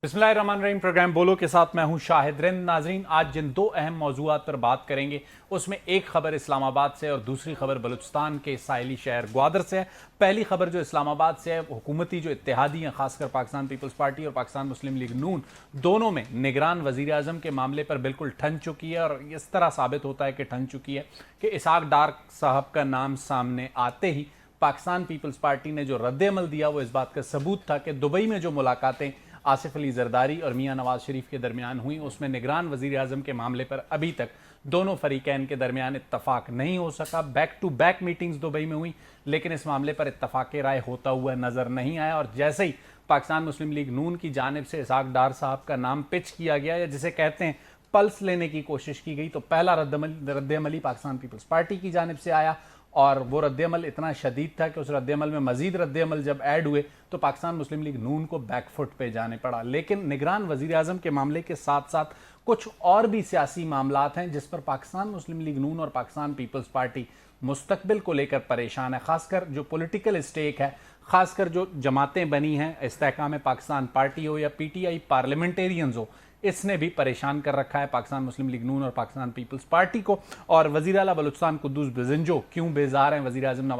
बिस्मिल्लाहिर्रहमानिर्रहीम। प्रोग्राम बोलो के साथ मैं हूं शाहिद रिंद। नाजरीन, आज जिन दो अहम मौजूआत पर बात करेंगे उसमें एक खबर इस्लामाबाद से और दूसरी खबर बलूचिस्तान के साहिली शहर ग्वादर से है। पहली खबर जो इस्लामाबाद से है, हुकूमती जो इत्तेहादी हैं, खासकर पाकिस्तान पीपल्स पार्टी और पाकिस्तान मुस्लिम लीग नून, दोनों में निगरान वजीर आजम के मामले पर बिल्कुल ठन चुकी है और इस तरह साबित होता है कि ठन चुकी है कि इसहाक डार साहब का नाम सामने आते ही पाकिस्तान पीपल्स पार्टी ने जो रद्द-ए-अमल दिया वो इस बात का सबूत था कि दुबई में जो मुलाकातें आसिफ अली जरदारी और मियां नवाज शरीफ के दरमियान हुई उसमें निगरान वजीर आजम के मामले पर अभी तक दोनों फरीकैन के दरमियान इत्तफाक नहीं हो सका। Back to back meetings Dubai में हुई लेकिन इस मामले पर इत्तफाक राय होता हुआ नजर नहीं आया और जैसे ही पाकिस्तान मुस्लिम लीग नून की जानिब से इसहाक डार साहब का नाम पिच किया गया या जिसे कहते हैं पल्स लेने की कोशिश की गई तो पहला रद्द-ए-अमल ही पाकिस्तान पीपल्स पार्टी की जानिब से आया और वो रद्द-ए-अमल इतना शदीद था कि उस रद्द-ए-अमल में मजीद रद्द-ए-अमल जब ऐड हुए तो पाकिस्तान मुस्लिम लीग नून को बैकफुट पे जाने पड़ा। लेकिन निगरान वजीर आजम के मामले के साथ साथ कुछ और भी सियासी मामलात हैं जिस पर पाकिस्तान मुस्लिम लीग नून और पाकिस्तान पीपल्स पार्टी मुस्तकबिल को लेकर परेशान है। खासकर जो पॉलिटिकल स्टेक है, खासकर जो जमातें बनी हैं, इस्तेहकाम पाकिस्तान पार्टी हो या PTI पार्लियामेंटेरियंस हो, इसने भी परेशान कर रखा है पाकिस्तान मुस्लिम लीग नून और पाकिस्तान पीपल्स पार्टी को। और वज़ीर आला बलूचिस्तान कुद्दूस बिज़ंजो क्यों बेजार हैं वज़ीर आज़म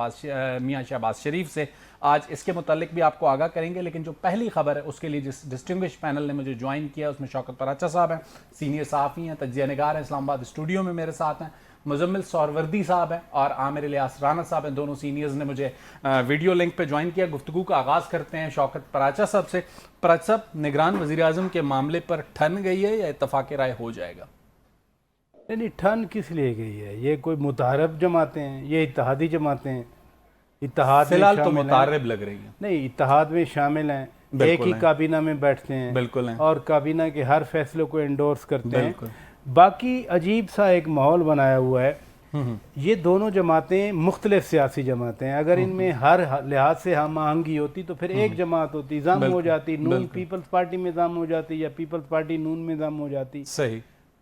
मियां शहबाज शरीफ से, आज इसके मुतालिक भी आपको आगाह करेंगे। लेकिन जो पहली खबर है उसके लिए जिस डिस्टिंग्विश पैनल ने मुझे ज्वाइन किया उसमें शौकत पराचा साहब हैं, सीनियर सहाफ़ी हैं, तज्ज़िया निगार हैं, इस्लामाबाद स्टूडियो में मेरे साथ हैं। मुजम्मिल सोहरवर्दी साहब हैं और आमिर इलियास राना साहब हैं। दोनों सीनियर्स ने मुझे वीडियो लिंक पे ज्वाइन किया। गुफ्तगू का आगाज़ करते हैं शौकत पराचा साहब से। पराचा साहब, निगरान वज़ीर आज़म के मामले पर ठन गई है या इत्तफाक़ राय हो जाएगा? नहीं, ठन किस लिए गई है? ये कोई मुतारब जमातें हैं, ये इत्तेहादी जमातें हैं। इत्तेहाद फिलहाल तो मुतारब लग रही है। नहीं, इत्तेहाद में शामिल हैं, एक ही काबीना में बैठते हैं, बिल्कुल हैं, और काबीना के हर फैसले को एंडोर्स करते हैं। बाकी अजीब सा एक माहौल बनाया हुआ है। ये दोनों जमातें मुख्तलिफ सियासी जमातें हैं। अगर इनमें हर लिहाज से हम आहंगी होती तो फिर एक जमात होती, जम हो जाती, नून पीपल्स पार्टी में जम हो जाती या पीपल्स पार्टी नून में जम हो जाती। सही।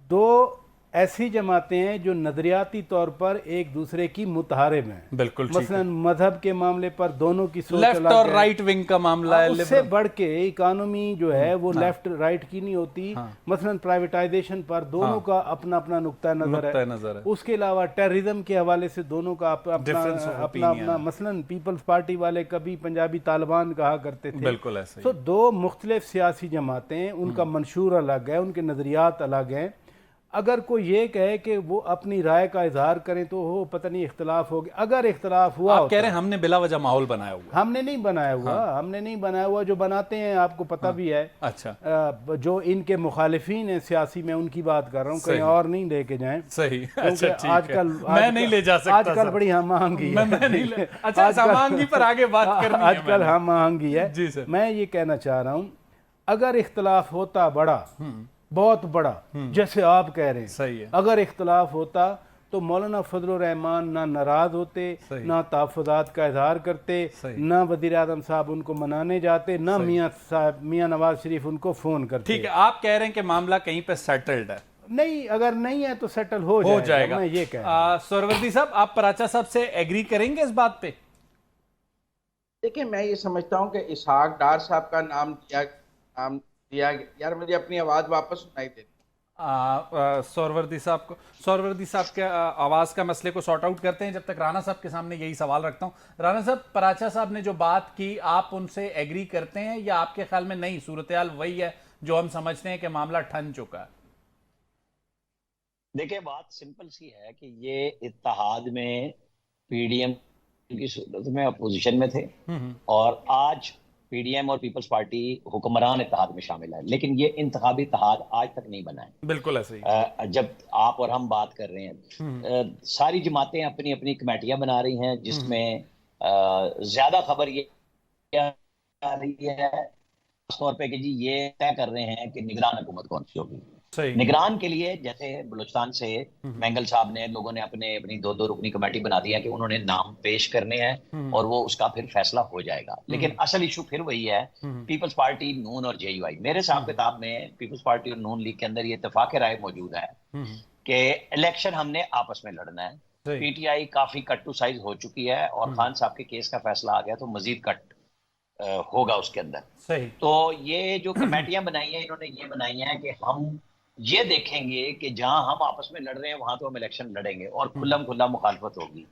दो ऐसी जमातें हैं जो नजरियाती तौर पर एक दूसरे की मुतहारिब हैं। बिल्कुल, मसलन मजहब के मामले पर दोनों की सोच लेफ्ट और राइट विंग का मामला है। उससे बढ़ के इकोनॉमी जो है वो लेफ्ट राइट की नहीं होती। मसलन प्राइवेटाइजेशन पर दोनों का अपना अपना नुक्ता नजर है। उसके अलावा टेररिज्म के हवाले से दोनों का अपना मसलन पीपल्स पार्टी वाले कभी पंजाबी तालिबान कहा करते थे। बिल्कुल ऐसा। तो दो मुख्तलिफ सियासी जमातें, उनका मंशूर अलग है, उनके नजरियात अलग हैं। अगर कोई ये कहे कि वो अपनी राय का इजहार करें तो हो पता नहीं इख्तलाफ हो गया। अगर इख्तलाफ हुआ, आप कह रहे हैं हमने बिला वजह माहौल बनाया हुआ? हमने नहीं बनाया हुआ। हमने नहीं बनाया हुआ, जो बनाते हैं आपको पता भी है। अच्छा, जो इनके मुखालिफिन है सियासी, में उनकी बात कर रहा हूँ, कहीं और नहीं लेके जाएं। सही। अच्छा, आजकल मैं नहीं ले जा सकता। आजकल बड़ी हम आहंगी है। अच्छा, समांगी पर आगे बात करनी है। आजकल हम आहंगी है जी सर। मैं ये कहना चाह रहा हूँ, अगर इख्तलाफ होता बड़ा, बहुत बड़ा, जैसे आप कह रहे हैं, सही है, अगर इख्तलाफ होता तो मौलाना फजलुर रहमान ना नाराज होते, ना तहफ़्फ़ुज़ात का इजहार करते, ना वज़ीर आज़म साहब उनको मनाने जाते, ना मियां नवाज शरीफ उनको फोन करते। ठीक है, आप कह रहे हैं कि मामला कहीं पे सेटल्ड है? नहीं, अगर नहीं है तो सेटल हो जाएगा। मैं ये कह रहा हूं। सोहरवर्दी साहब, आप पराचा साहब से एग्री करेंगे इस बात पे? देखिए, मैं ये समझता हूँ कि इसहाक डार साहब का नाम दिया यार, मुझे अपनी आवाज वापस सुनाई देती। सोहरवर्दी साहब के आवाज़ का मसले को सॉर्ट आउट करते हैं जब तक राना साहब के सामने यही सवाल रखता हूँ। राना साहब, पराचा साहब ने जो बात की, आप उनसे एग्री करते हैं या आपके ख्याल में नहीं, सूरत हाल वही है जो हम समझते हैं कि मामला ठन चुका है? देखिए, बात सिंपल सी है कि ये इत्तेहाद में PDM की सूरत में अपोजिशन में थे और आज PDM और पीपल्स पार्टी हुक्मरान इत्तेहाद में शामिल है, लेकिन ये इंतखाबी इत्तेहाद आज तक नहीं बना है। बिल्कुल ऐसे ही। जब आप और हम बात कर रहे हैं, सारी जमातें अपनी अपनी कमेटियां बना रही हैं जिसमें ज्यादा खबर ये आ रही है खासतौर पे कि जी ये तय कर रहे हैं कि निगरान हुकूमत कौन सी होगी। निगरान के लिए जैसे बलूचिस्तान से मैंगल साहब ने, लोगों ने अपनी दो रुकनी कमेटी बना दी है कि उन्होंने नाम पेश करने हैं और वो उसका फिर फैसला हो जाएगा। लेकिन असल इशू फिर वही है, पीपल्स पार्टी, नून और JUI। मेरे हिसाब किताब में पीपल्स पार्टी और नून लीग के अंदर ये इत्तेफाक राय मौजूद है कि इलेक्शन हमने आपस में लड़ना है। PTI काफी कट टू साइज हो चुकी है और खान साहब के केस का फैसला आ गया तो मजीद कट होगा उसके अंदर। सही। तो ये जो कमेटियां बनाई हैं, इन्होंने ये बनाई हैं कि हम ये देखेंगे कि जहां हम आपस में लड़ रहे हैं वहां तो हम इलेक्शन लड़ेंगे और खुल्लम खुल्ला मुखालफत होगी,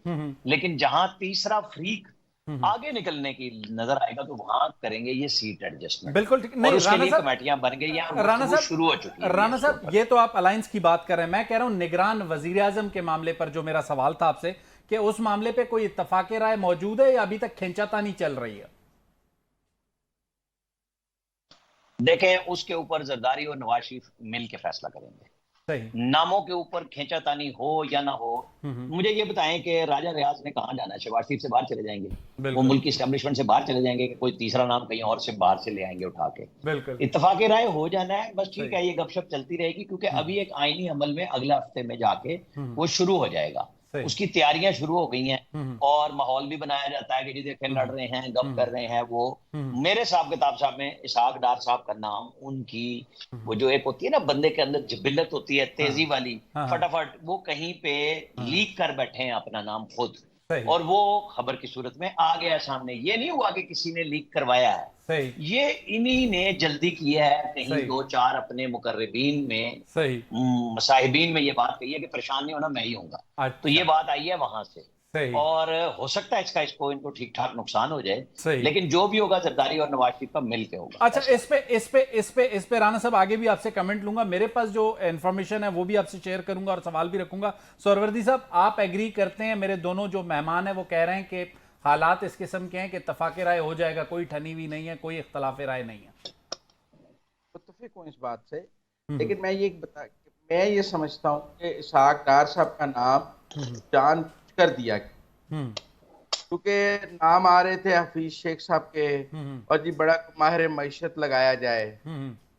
लेकिन जहां तीसरा फ्रीक आगे निकलने की नजर आएगा तो वहां करेंगे ये सीट एडजस्टमेंट। बिल्कुल ठीक। और नहीं, उसके राणा लिए साहब, कमेटियां बन गई हैं, राणा वो साहब, शुरू हो चुकी है। राणा साहब, ये तो आप अलायंस की बात कर रहे हैं, मैं कह रहा हूं निगरान वजीर आजम के मामले पर जो मेरा सवाल था आपसे कि उस मामले पे कोई इत्तफाक राय मौजूद है या अभी तक खींचातानी चल रही है? देखें, उसके ऊपर जरदारी और नवाज शरीफ मिल के फैसला करेंगे। सही। नामों के ऊपर खींचातानी हो या ना हो, मुझे ये बताएं कि राजा रियाज ने कहां जाना है? शहबाज शरीफ से बाहर चले जाएंगे? वो मुल्क की एस्टेब्लिशमेंट से बाहर चले जाएंगे कि कोई तीसरा नाम कहीं और से बाहर से ले आएंगे उठा के? बिल्कुल। इत्तफाक राय हो जाना है, बस ठीक है, ये गपशप चलती रहेगी, क्योंकि अभी एक आईनी अमल में अगले हफ्ते में जाके वो शुरू हो जाएगा। उसकी तैयारियां शुरू हो गई हैं और माहौल भी बनाया जाता है कि जी देखें लड़ रहे हैं, गप कर रहे हैं। वो मेरे हिसाब किताब साहब में इसहाक डार साहब का नाम, उनकी वो जो एक होती है ना बंदे के अंदर जिबिल्लत होती है तेजी वाली, फटाफट वो कहीं पे लीक कर बैठे हैं अपना नाम खुद, और वो खबर की सूरत में आ गया सामने। ये नहीं हुआ कि किसी ने लीक करवाया है, सही। ये इन्हीं ने जल्दी किया है, कहीं दो चार अपने मुकर्रबीन में, सही, साहिबीन में ये बात कही है कि परेशान नहीं होना, मैं ही हूंगा। अच्छा। तो ये बात आई है वहां से। सही। और हो सकता है इसको इनको ठीक ठाक नुकसान हो जाए, सही। लेकिन जो भी होगा जरदारी और नवाज शरीफ का मिल के होगा। अच्छा, इस पे राणा साहब आगे भी आपसे कमेंट लूंगा, मेरे पास जो इंफॉर्मेशन है वो भी आपसे शेयर करूंगा और सवाल भी रखूंगा। सोहरवर्दी साहब, आप एग्री करते हैं? मेरे दोनों जो मेहमान हैं वो कह रहे हैं कि हालात इस किस्म के हैं कि इत्तफाक राय हो जाएगा, कोई ठनी हुई नहीं है, कोई इख्तलाफ राय नहीं है। मुत्तफिक हूँ इस बात से, लेकिन मैं ये समझता हूँ कि इसहाक डार साहब का नाम जान कर दिया गया, क्योंकि नाम आ रहे थे हफीज शेख साहब के और जी बड़ा माहिर मईशत लगाया जाए।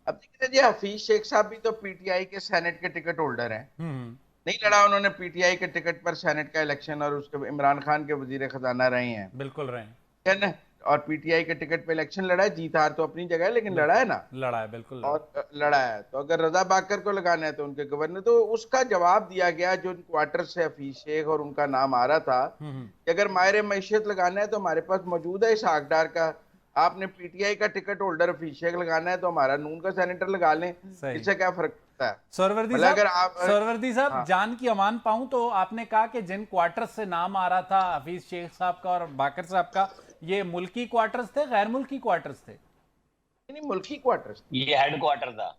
अब देखिए जी, हफीज शेख साहब भी तो पीटीआई के सेनेट के टिकट होल्डर हैं। नहीं लड़ा उन्होंने पीटीआई के टिकट पर सेनेट का इलेक्शन, और उसके इमरान खान के वजीर खजाना रहे हैं। बिल्कुल रहे है ना? और पीटीआई के टिकट पे इलेक्शन लड़ा है, जीत हार तो अपनी जगह है, लेकिन लड़ा है ना, लड़ा है, बिल्कुल और लड़ा है। तो अगर रजा बाकर को लगाना है तो उनके गवर्नर, तो उसका जवाब दिया गया जो क्वार्टर से हफीज शेख और उनका नाम आ रहा था कि अगर माहिर मईशत लगाना है तो हमारे पास मौजूद है इसहाक डार का। आपने पीटीआई का टिकट होल्डर हफीज शेख लगाना है तो हमारा नून का सेनेटर लगा लें, इससे क्या फर्क पड़ता है? सोहरवर्दी साहब, जान की अमान पाऊं तो आपने कहा कि जिन क्वार्टर्स से नाम आ रहा था हफीज शेख साहब का और बाकर साहब का, ये मुल्की क्वार्टर्स थे, गैर मुल्की क्वार्टर्स थे? नहीं, मुल्की क्वार्टर्स, ये हेडक्वार्टर था।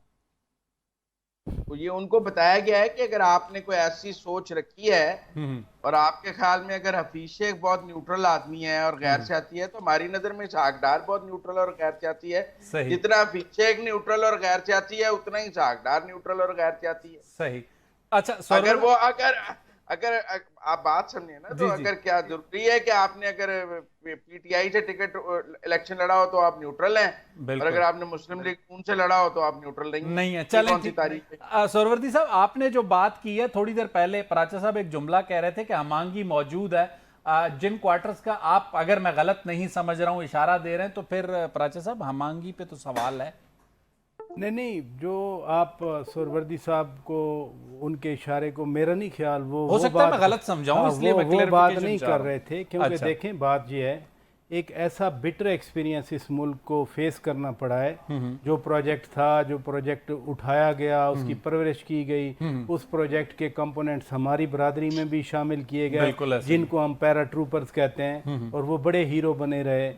तो ये उनको बताया गया है कि अगर आपने कोई ऐसी सोच रखी है और आपके ख्याल में अगर हफीज शेख बहुत न्यूट्रल आदमी है और गैर सियासी है, तो हमारी नजर में इसहाक डार बहुत न्यूट्रल और गैर सियासी है। जितना हफीज शेख न्यूट्रल और गैर सियासी है, उतना ही इसहाक डार न्यूट्रल और गैर सियासी है। सही। अच्छा, अगर आप बात समझे ना, तो अगर क्या जरूरी है कि आपने अगर पीटीआई से टिकट इलेक्शन लड़ा हो तो आप न्यूट्रल हैं, और अगर आपने मुस्लिम लीग नून से लड़ा हो तो आप न्यूट्रल नहीं है। चलें, सोहरवर्दी साहब, आपने जो बात की है थोड़ी देर पहले, पराचा साहब एक जुमला कह रहे थे कि हमांगी मौजूद है जिन क्वार्टर्स का, आप अगर मैं गलत नहीं समझ रहा हूं इशारा दे रहे हैं, तो फिर पराचा साहब हमांगी पे तो सवाल है। नहीं, जो आप सोहरवर्दी साहब को उनके इशारे को, मेरा नहीं ख्याल वो सकता है मैं गलत समझाऊं, इसलिए वो बात नहीं कर रहे थे, क्योंकि देखें बात ये है, एक ऐसा बिटर एक्सपीरियंस इस मुल्क को फेस करना पड़ा है। जो प्रोजेक्ट था, जो प्रोजेक्ट उठाया गया, उसकी परवरिश की गई, उस प्रोजेक्ट के कंपोनेंट्स हमारी बरादरी में भी शामिल किए गए, जिनको हम पैरा ट्रूपर्स कहते हैं, और वो बड़े हीरो बने रहे।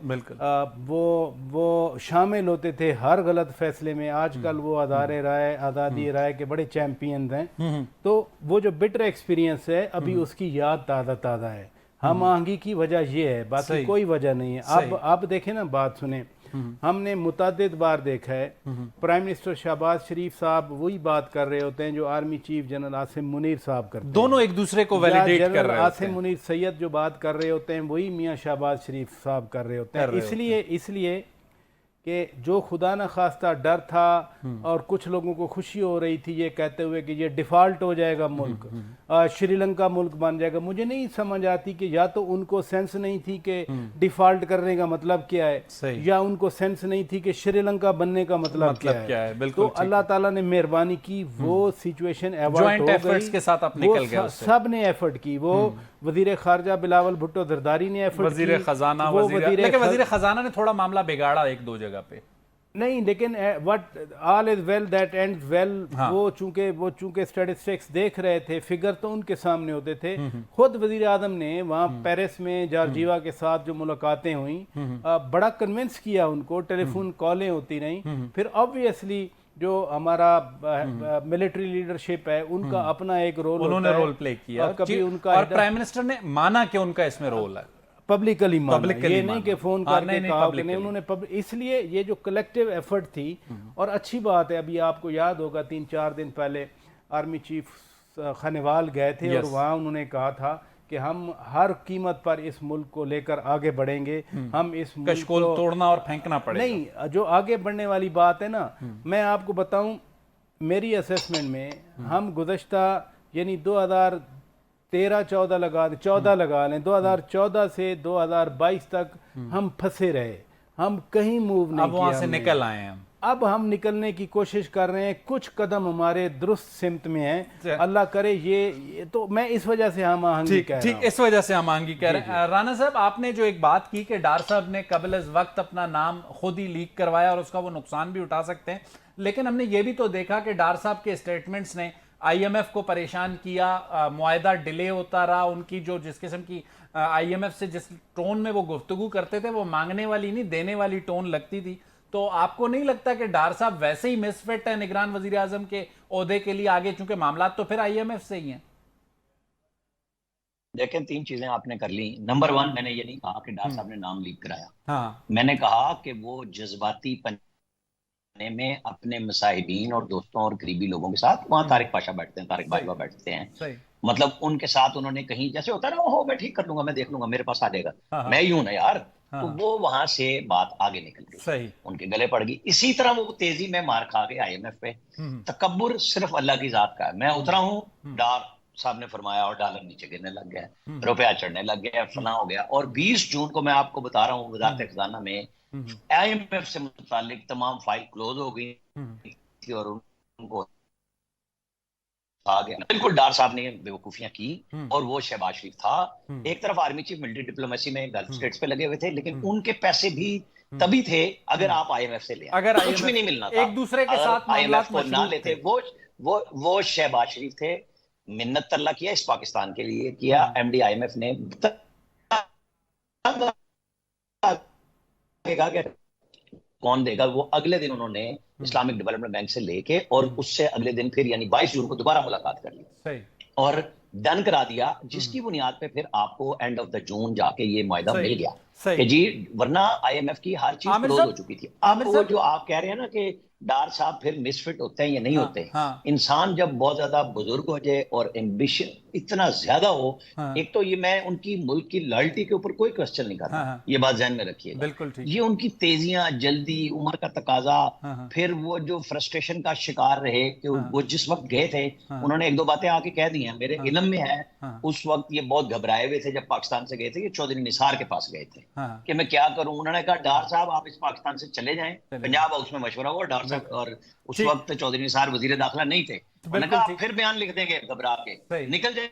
वो शामिल होते थे हर गलत फैसले में। आजकल वो आज़ादी राय के बड़े चैंपियन हैं। तो वो जो बिटर एक्सपीरियंस है, अभी उसकी याद ताज़ा है। हम आहंगी की वजह ये है, बाकी कोई वजह नहीं है। अब देखें ना, बात सुने, हमने मुतादिद बार देखा है, प्राइम मिनिस्टर शहबाज शरीफ साहब वही बात कर रहे होते हैं जो army chief general Asim Munir साहब करते हैं। दोनों एक दूसरे को वैलिडेट कर रहे हैं। आसिम मुनीर सैयद जो बात कर रहे होते हैं वही मियाँ शहबाज शरीफ साहब कर रहे होते हैं। इसलिए कि जो खुदा न खास्ता डर था और कुछ लोगों को खुशी हो रही थी ये कहते हुए कि ये डिफ़ॉल्ट हो जाएगा मुल्क, श्रीलंका मुल्क बन जाएगा। मुझे नहीं समझ आती कि या तो उनको सेंस नहीं थी कि डिफ़ॉल्ट करने का मतलब क्या है, या उनको सेंस नहीं थी कि श्रीलंका बनने का मतलब क्या है। तो अल्लाह ताला ने मेहरबानी की, वो सिचुएशन अवॉइड हो गई, के साथ सब ने एफर्ट की। वजीर खारजा बिलावल भुट्टो जरदारी ने एफर्ट वजीर खजाना लेकिन वजीर खजाना ने थोड़ा मामला बिगाड़ा एक दो जगह पे। नहीं, लेकिन what all is well that ends well. वो चूंकि स्टैटिस्टिक्स देख रहे थे, फिगर तो उनके सामने होते थे। खुद वजीर आजम ने वहाँ पेरिस में जॉर्जिया के साथ जो मुलाकातें हुई, बड़ा कन्विंस किया उनको, टेलीफोन कॉलें होती रहीं। फिर ऑब्वियसली जो हमारा मिलिट्री लीडरशिप है उनका अपना एक रोल, उन्होंने रोल प्ले किया, और कभी उनका और प्राइम मिनिस्टर ने माना कि उनका इसमें रोल है, पब्लिकली माना, ये नहीं कि फोन करके नहीं, कहा कि नहीं, उन्होंने इसलिए ये जो कलेक्टिव एफर्ट थी। और अच्छी बात है, अभी आपको याद होगा 3-4 दिन पहले आर्मी चीफ खनेवाल गए थे और वहाँ उन्होंने कहा था कि हम हर कीमत पर इस मुल्क को लेकर आगे बढ़ेंगे। हम इस मुल्क को तोड़ना और फेंकना पड़ेगा। नहीं, जो आगे बढ़ने वाली बात है ना, मैं आपको बताऊं, मेरी असेसमेंट में हम गुज़श्ता यानी 2013-14 लगा दें, 14 लगा लें, 2014 से 2022 तक हम फंसे रहे, हम कहीं मूव नहीं अब वहां से निकल आए हैं। अब हम निकलने की कोशिश कर रहे हैं, कुछ कदम हमारे दुरुस्त सिमत में हैं। अल्लाह करे ये तो मैं इस वजह से हम आहंगी कह रहा हूं। ठीक, इस वजह से हम आहंगी कह रहे हैं। राना साहब, आपने जो एक बात की कि डार साहब ने कबल अज़ वक्त अपना नाम खुद ही लीक करवाया और उसका वो नुकसान भी उठा सकते हैं, लेकिन हमने ये भी तो देखा कि डार साहब के स्टेटमेंट्स ने IMF को परेशान किया, मुआहदा डिले होता रहा, उनकी जो जिस किस्म की IMF से जिस टोन में वो गुफ्तगू करते थे वो मांगने वाली नहीं देने वाली टोन लगती थी। तो आपको नहीं लगता कि डार साहब वैसे ही मिसफिट है निगरान वजीर आजम के ओहदे के लिए आगे, चूंकि मामला तो फिर IMF से ही हैं? देखें, 3 चीजें आपने कर ली। नंबर 1, मैंने ये नहीं कहा कि डार साहब ने नाम लीक कराया। हाँ, मैंने कहा कि वो जज्बाती पन्ने में अपने मुसाहिबीन और दोस्तों और करीबी लोगों के साथ, वहाँ तारिक पाशा बैठते हैं, तारिक बाजवा बैठते हैं, मतलब उनके साथ उन्होंने कहीं, जैसे होता है ना, ओहो मैं ठीक कर लूंगा, मैं देख लूंगा, मेरे पास आ जाएगा, मैं ही हूं ना यार। तो वो वहां से बात आगे निकल गई, उनके गले पड़ गई। इसी तरह वो तेजी में मार खा गए IMF पे। तकब्बुर सिर्फ अल्लाह की जात का है। मैं उतरा हूं, डार साहब ने फरमाया और डॉलर नीचे गिरने लग गया, रुपया चढ़ने लग गया, फना हो गया। और 20 जून को मैं आपको बता रहा हूँ, वजारत खजाना में IMF से मुतालिक तमाम फाइल क्लोज हो गई थी और उनको आ गया। बिल्कुल डार साहब ने बेवकूफियां की और वो शहबाज शरीफ था। एक तरफ आर्मी चीफ मिलिट्री डिप्लोमेसी में गल्फ स्टेट्स पे लगे हुए थे, लेकिन उनके पैसे भी तभी थे अगर आप IMF से ले, अगर कुछ भी नहीं मिलना था, एक दूसरे के साथ IMF को ना लेते। वो शहबाज शरीफ थे, मिन्नत तरला किया इस पाकिस्तान के लिए किया, MD IMF ने कौन देगा। वो अगले दिन उन्होंने इस्लामिक डेवलपमेंट बैंक से लेके और उससे अगले दिन फिर यानी 22 जून को दोबारा मुलाकात कर ली और डन करा दिया, जिसकी बुनियाद पे फिर आपको एंड ऑफ द जून जाके ये मुआहदा मिल गया कि जी, वरना IMF की हर चीज क्लोज हो चुकी थी। अब वो जो आप कह रहे हैं ना कि डार साहब फिर मिसफिट होते हैं या नहीं होते, इंसान जब बहुत ज्यादा बुजुर्ग हो जाए और एम्बिशन इतना ज्यादा हो, एक तो ये मैं उनकी मुल्क की लॉयल्टी के ऊपर कोई क्वेश्चन नहीं करता, ये बात ध्यान में रखिए। बिल्कुल ठीक। ये उनकी तेजियां, जल्दी, उम्र का तकाजा, फिर वो जो फ्रस्ट्रेशन का शिकार रहे कि वो जिस वक्त गए थे, उन्होंने 1-2 बातें आके कह दी हैं, मेरे इल्म में है। उस वक्त ये बहुत घबराए हुए थे जब पाकिस्तान से गए थे, ये चौधरी निसार के पास गए थे कि मैं क्या करूं। उन्होंने कहा डार साहब आप इस पाकिस्तान से चले जाएं, पंजाब हाउस में मशवरा हुआ डार साहब, और उस वक्त चौधरी निसार वजीर दाखिला नहीं थे। उन्होंने कहा फिर बयान लिख देंगे घबरा के, निकल जाए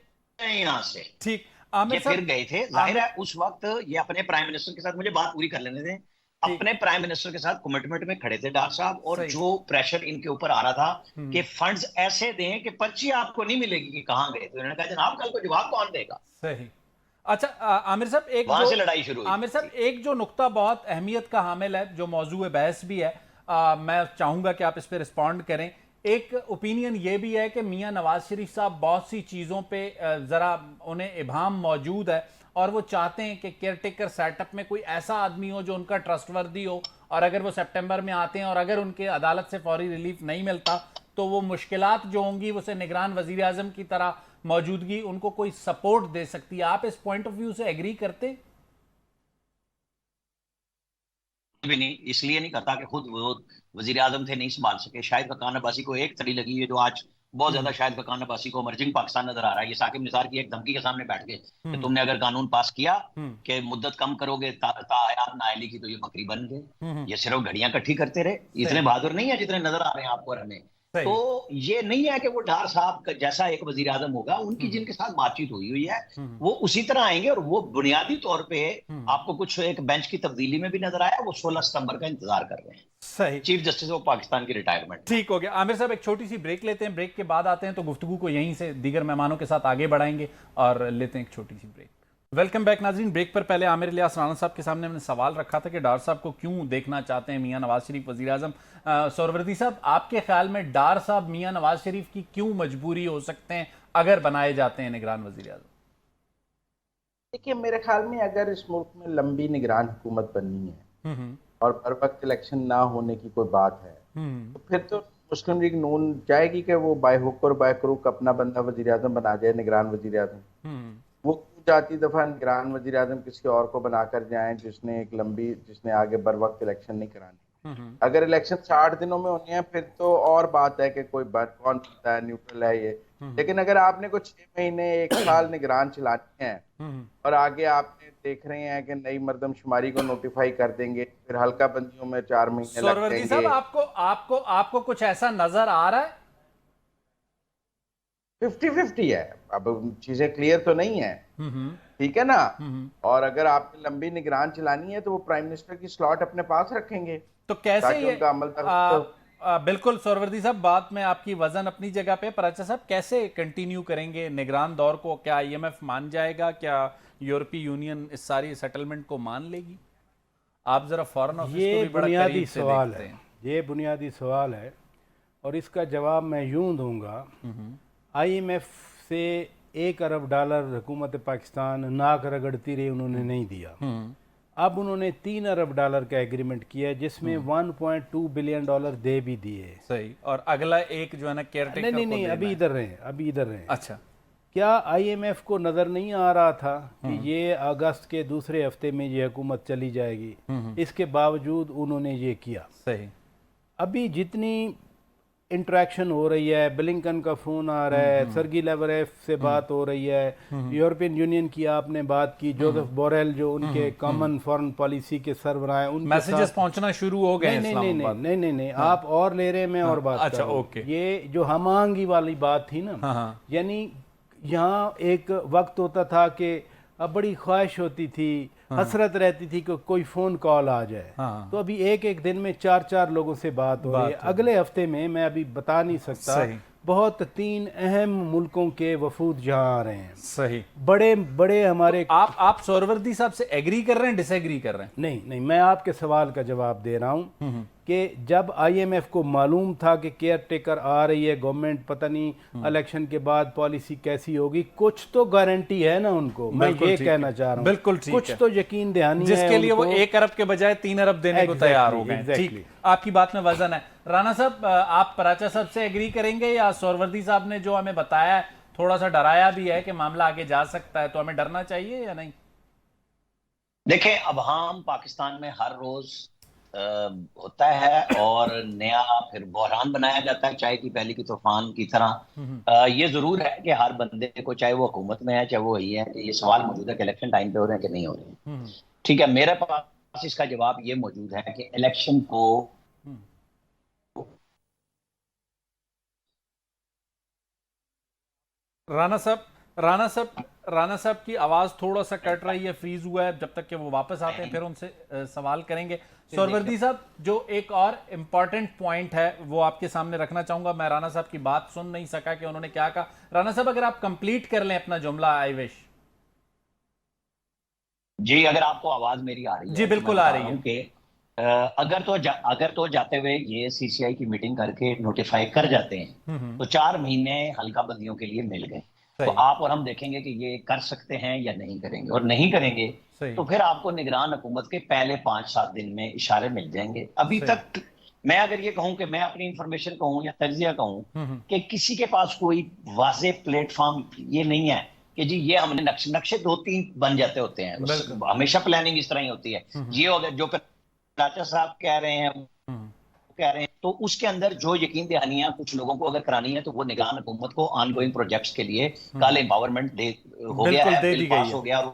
यहाँ से। ठीक, ये फिर गए थे। जाहिर है उस वक्त ये अपने प्राइम मिनिस्टर के साथ, मुझे बात पूरी कर लेने दें, अपने प्राइम मिनिस्टर के साथ कमिटमेंट में खड़े थे डार साहब, और जो प्रेशर इनके ऊपर आ रहा था कि फंड्स ऐसे दें कि पर्ची आपको नहीं मिलेगी कि कहां गए, तो उन्होंने कहा जनाब कल को जवाब कौन देगा। सही। अच्छा आमिर साहब, एक वहां से लड़ाई शुरू हुई। आमिर साहब, एक जो नुक्ता बहुत अहमियत का हामिल है, जो मौजूद बहस भी है, मैं चाहूंगा कि आप इस पर रिस्पॉन्ड करें। एक ओपिनियन ये भी है कि मियां नवाज शरीफ साहब बहुत सी चीज़ों पे ज़रा उन्हें इबाम मौजूद है और वो चाहते हैं कि केयरटेकर सेटअप में कोई ऐसा आदमी हो जो उनका ट्रस्टवर्दी हो, और अगर वो सितंबर में आते हैं और अगर उनके अदालत से फौरी रिलीफ नहीं मिलता तो वो मुश्किलात जो होंगी उसे निगरान वजीर आजम की तरह मौजूदगी उनको कोई सपोर्ट दे सकती है। आप इस पॉइंट ऑफ व्यू से एग्री करते? भी नहीं, इसलिए नहीं करता कि खुद वो वजीर आजम थे, नहीं संभाल सके। शाहिद खकान अब्बासी को एक तड़ी लगी है, जो आज बहुत ज्यादा शाहिद खकान अब्बासी को इमर्जिंग पाकिस्तान नजर आ रहा है। ये साकिब निसार की एक धमकी के सामने बैठ गए कि तुमने अगर कानून पास किया कि मुद्दत कम करोगे ताहयात नाअहली की, तो ये बकरी बन गए। ये सिर्फ घड़ियां इकट्ठी करते रहे, इतने बहादुर नहीं है जितने नजर आ रहे हैं आपको और हमें। तो ये नहीं है कि वो डार साहब का जैसा एक वजीर आजम होगा, उनकी जिनके साथ बातचीत हुई है वो उसी तरह आएंगे, और वो बुनियादी तौर पे आपको कुछ एक बेंच की तब्दीली में भी नजर आया, वो 16 सितंबर का इंतजार कर रहे हैं। सही, चीफ जस्टिस ऑफ पाकिस्तान की रिटायरमेंट। ठीक हो गया। आमिर साहब एक छोटी सी ब्रेक लेते हैं, ब्रेक के बाद आते हैं तो गुफ्तगू को यहीं से दीगर मेहमानों के साथ आगे बढ़ाएंगे और लेते हैं एक छोटी सी ब्रेक। वेलकम बैक नाज़रीन। ब्रेक पर पहले आमिर इलियास राना साहब के सामने हमने सवाल रखा था कि डार साहब को क्यों देखना चाहते हैं मियां नवाज शरीफ वजीर आजम। सोहरवर्दी साहब, आपके ख्याल में डार साहब मियां नवाज शरीफ की क्यों मजबूरी हो सकते हैं अगर बनाए जाते हैं निगरान वजीर आजम? देखिए, मेरे ख्याल में अगर इस मुल्क में लंबी निगरान हुकूमत बननी है और बर वक्त इलेक्शन ना होने की कोई बात है, तो फिर तो मुस्लिम लीग नून चाहेगी कि वो बाय हुक और बाय क्रूक अपना बंदा वजीर आजम बना जाए, निगरान वजीर आजम। वो क्यों जाती दफा निगरान वजीर आजम किसी और को बनाकर जाए जिसने आगे बर वक्त इलेक्शन नहीं करानी। अगर इलेक्शन 60 दिनों में होने हैं फिर तो और बात है कि कौन बनता है, न्यूट्रल है ये। लेकिन अगर आपने कुछ 6 महीने 1 साल निगरान चलानी है और आगे आपने देख रहे हैं कि नई मर्दमशुमारी को नोटिफाई कर देंगे, फिर हल्का बंदियों में 4 महीने लग सोहरवर्दी साहब, जाएंगे। आपको कुछ ऐसा नजर आ रहा है? 50-50 है, अब चीजें क्लियर तो नहीं है, ठीक है ना। और अगर आपने लंबी निगरान चलानी है तो वो प्राइम मिनिस्टर की स्लॉट अपने पास रखेंगे तो कैसे ताकि ये उनका अमल तक बिल्कुल सोहरवर्दी साहब, बात में आपकी वजन अपनी जगह पे, पर अच्छा साहब कैसे कंटिन्यू करेंगे निगरान दौर को? क्या आईएमएफ मान जाएगा? क्या यूरोपीय यूनियन इस सारी सेटलमेंट को मान लेगी? आप जरा फॉरेन ऑफिस को भी बड़ा करीब से देखते हैं। ये बुनियादी सवाल है और इसका जवाब मैं यूं दूंगा। आईएमएफ से $1 अरब हुकूमत पाकिस्तान नाक रगड़ती रही, उन्होंने नहीं दिया। अब उन्होंने $3 अरब का एग्रीमेंट किया जिसमें $1.2 बिलियन दे भी दिए। सही, और अगला एक जो है ना केयरटेकर नहीं, अभी इधर रहे। अच्छा, क्या आईएमएफ को नजर नहीं आ रहा था कि ये अगस्त के दूसरे हफ्ते में ये हुकूमत चली जाएगी? इसके बावजूद उन्होंने ये किया। सही। अभी जितनी इंटरेक्शन हो रही है, ब्लिंकन का फोन आ रहा है, सर्गी लेवरेफ से बात हो रही है, यूरोपियन यूनियन की आपने बात की, जोसेफ बोरेल जो उनके कॉमन फॉरेन पॉलिसी के सरबराह हैं, उनके मैसेजेस पहुंचना शुरू हो गए। नहीं, आप और ले रहे, मैं और बात अच्छा, कर रहा हूं। ओके। ये जो हमांगी वाली बात थी ना, यानी यहाँ एक वक्त होता था कि अब बड़ी ख्वाहिश होती थी, हसरत रहती थी कि कोई फोन कॉल आ जाए। तो अभी एक दिन में 4 लोगों से बात हो रही है। अगले हफ्ते में मैं अभी बता नहीं सकता, बहुत 3 अहम मुल्कों के वफूद जहाँ आ रहे हैं। सही, बड़े बड़े हमारे। तो आप सोहरवर्दी साहब से एग्री कर रहे हैं, डिसएग्री कर रहे हैं? नहीं, मैं आपके सवाल का जवाब दे रहा हूँ कि जब आईएमएफ को मालूम था कि केयर टेकर आ रही है गवर्नमेंट, पता नहीं इलेक्शन के बाद पॉलिसी कैसी होगी, कुछ तो गारंटी है ना उनको। मैं ये कहना चाह रहा हूँ, बिल्कुल ठीक कुछ तो यकीन दहानी है जिसके लिए वो 1 अरब के बजाय 3 अरब देने को तैयार हो गए। ठीक, आपकी बात में वजन है। राना साहब, आप पराचा साहब से एग्री करेंगे या सोहरवर्दी साहब ने जो हमें बताया, थोड़ा सा डराया भी है कि मामला आगे जा सकता है, तो हमें डरना चाहिए या नहीं? देखें, अब हम पाकिस्तान में हर रोज होता है और नया फिर बहरान बनाया जाता है, चाय की पहली की तूफान की तरह। ये जरूर है कि हर बंदे को, चाहे वो हुकूमत में है चाहे वो वही है, कि ये सवाल मौजूद है कि इलेक्शन टाइम पे हो रहे हैं कि नहीं हो रहे हैं। ठीक है, मेरे पास इसका जवाब ये मौजूद है कि इलेक्शन को राना साहब की आवाज थोड़ा सा कट रही है, फ्रीज हुआ है। जब तक कि वो वापस आते हैं फिर उनसे सवाल करेंगे। सोहरवर्दी साहब, जो एक और इम्पॉर्टेंट पॉइंट है वो आपके सामने रखना चाहूंगा। मैं राना साहब की बात सुन नहीं सका कि उन्होंने क्या कहा। राना साहब, अगर आप कंप्लीट कर लें अपना जुमला, आई विश। जी, अगर आपको आवाज मेरी आ रही है? जी, बिल्कुल आ रही है। अगर तो जाते हुए ये सीसीआई की मीटिंग करके नोटिफाई कर जाते हैं तो 4 महीने हल्का बंदियों के लिए मिल गए। तो आप और हम देखेंगे कि ये कर सकते हैं या नहीं करेंगे, और नहीं करेंगे तो फिर आपको निगरान हुकूमत के पहले 5-7 दिन में इशारे मिल जाएंगे। अभी तक मैं अगर ये कहूं कि मैं अपनी इंफॉर्मेशन कहूं या तज्जिया कहूं कि किसी के पास कोई वाज़े प्लेटफॉर्म ये नहीं है कि जी ये हमने नक्शे 2-3 बन जाते होते हैं। हमेशा प्लानिंग इस तरह ही होती है। ये हो गया जो पराचा साहब कह रहे हैं, तो उसके अंदर जो यकीन दहानियां कुछ लोगों को अगर करानी है तो वो निगरान हुकूमत को ऑनगोइंग प्रोजेक्ट्स के लिए कल एम्पावरमेंट हो गया है, बिल पास हो गया, वो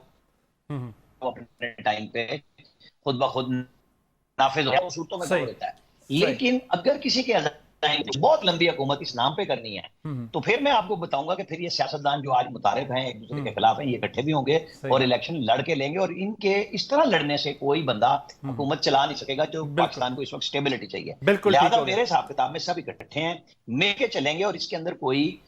अपने टाइम पे खुद ब खुद नाफिज हो गया, वो सूरतों में देता है। लेकिन अगर किसी के बहुत लंबी हुकूमत इस नाम पे करनी है, तो फिर मैं आपको बताऊंगा कि फिर ये सियासतदान जो आज मुतारिफ हैं, एक दूसरे के खिलाफ हैं, ये इकट्ठे भी होंगे और इलेक्शन लड़के लेंगे, और इनके इस तरह लड़ने से कोई बंदा हुकूमत चला नहीं सकेगा। जो पाकिस्तान को इस वक्त स्टेबिलिटी चाहिए, लिहाजा मेरे हिसाब किताब में सब इकट्ठे हैं, मिल के चलेंगे, और इसके अंदर कोई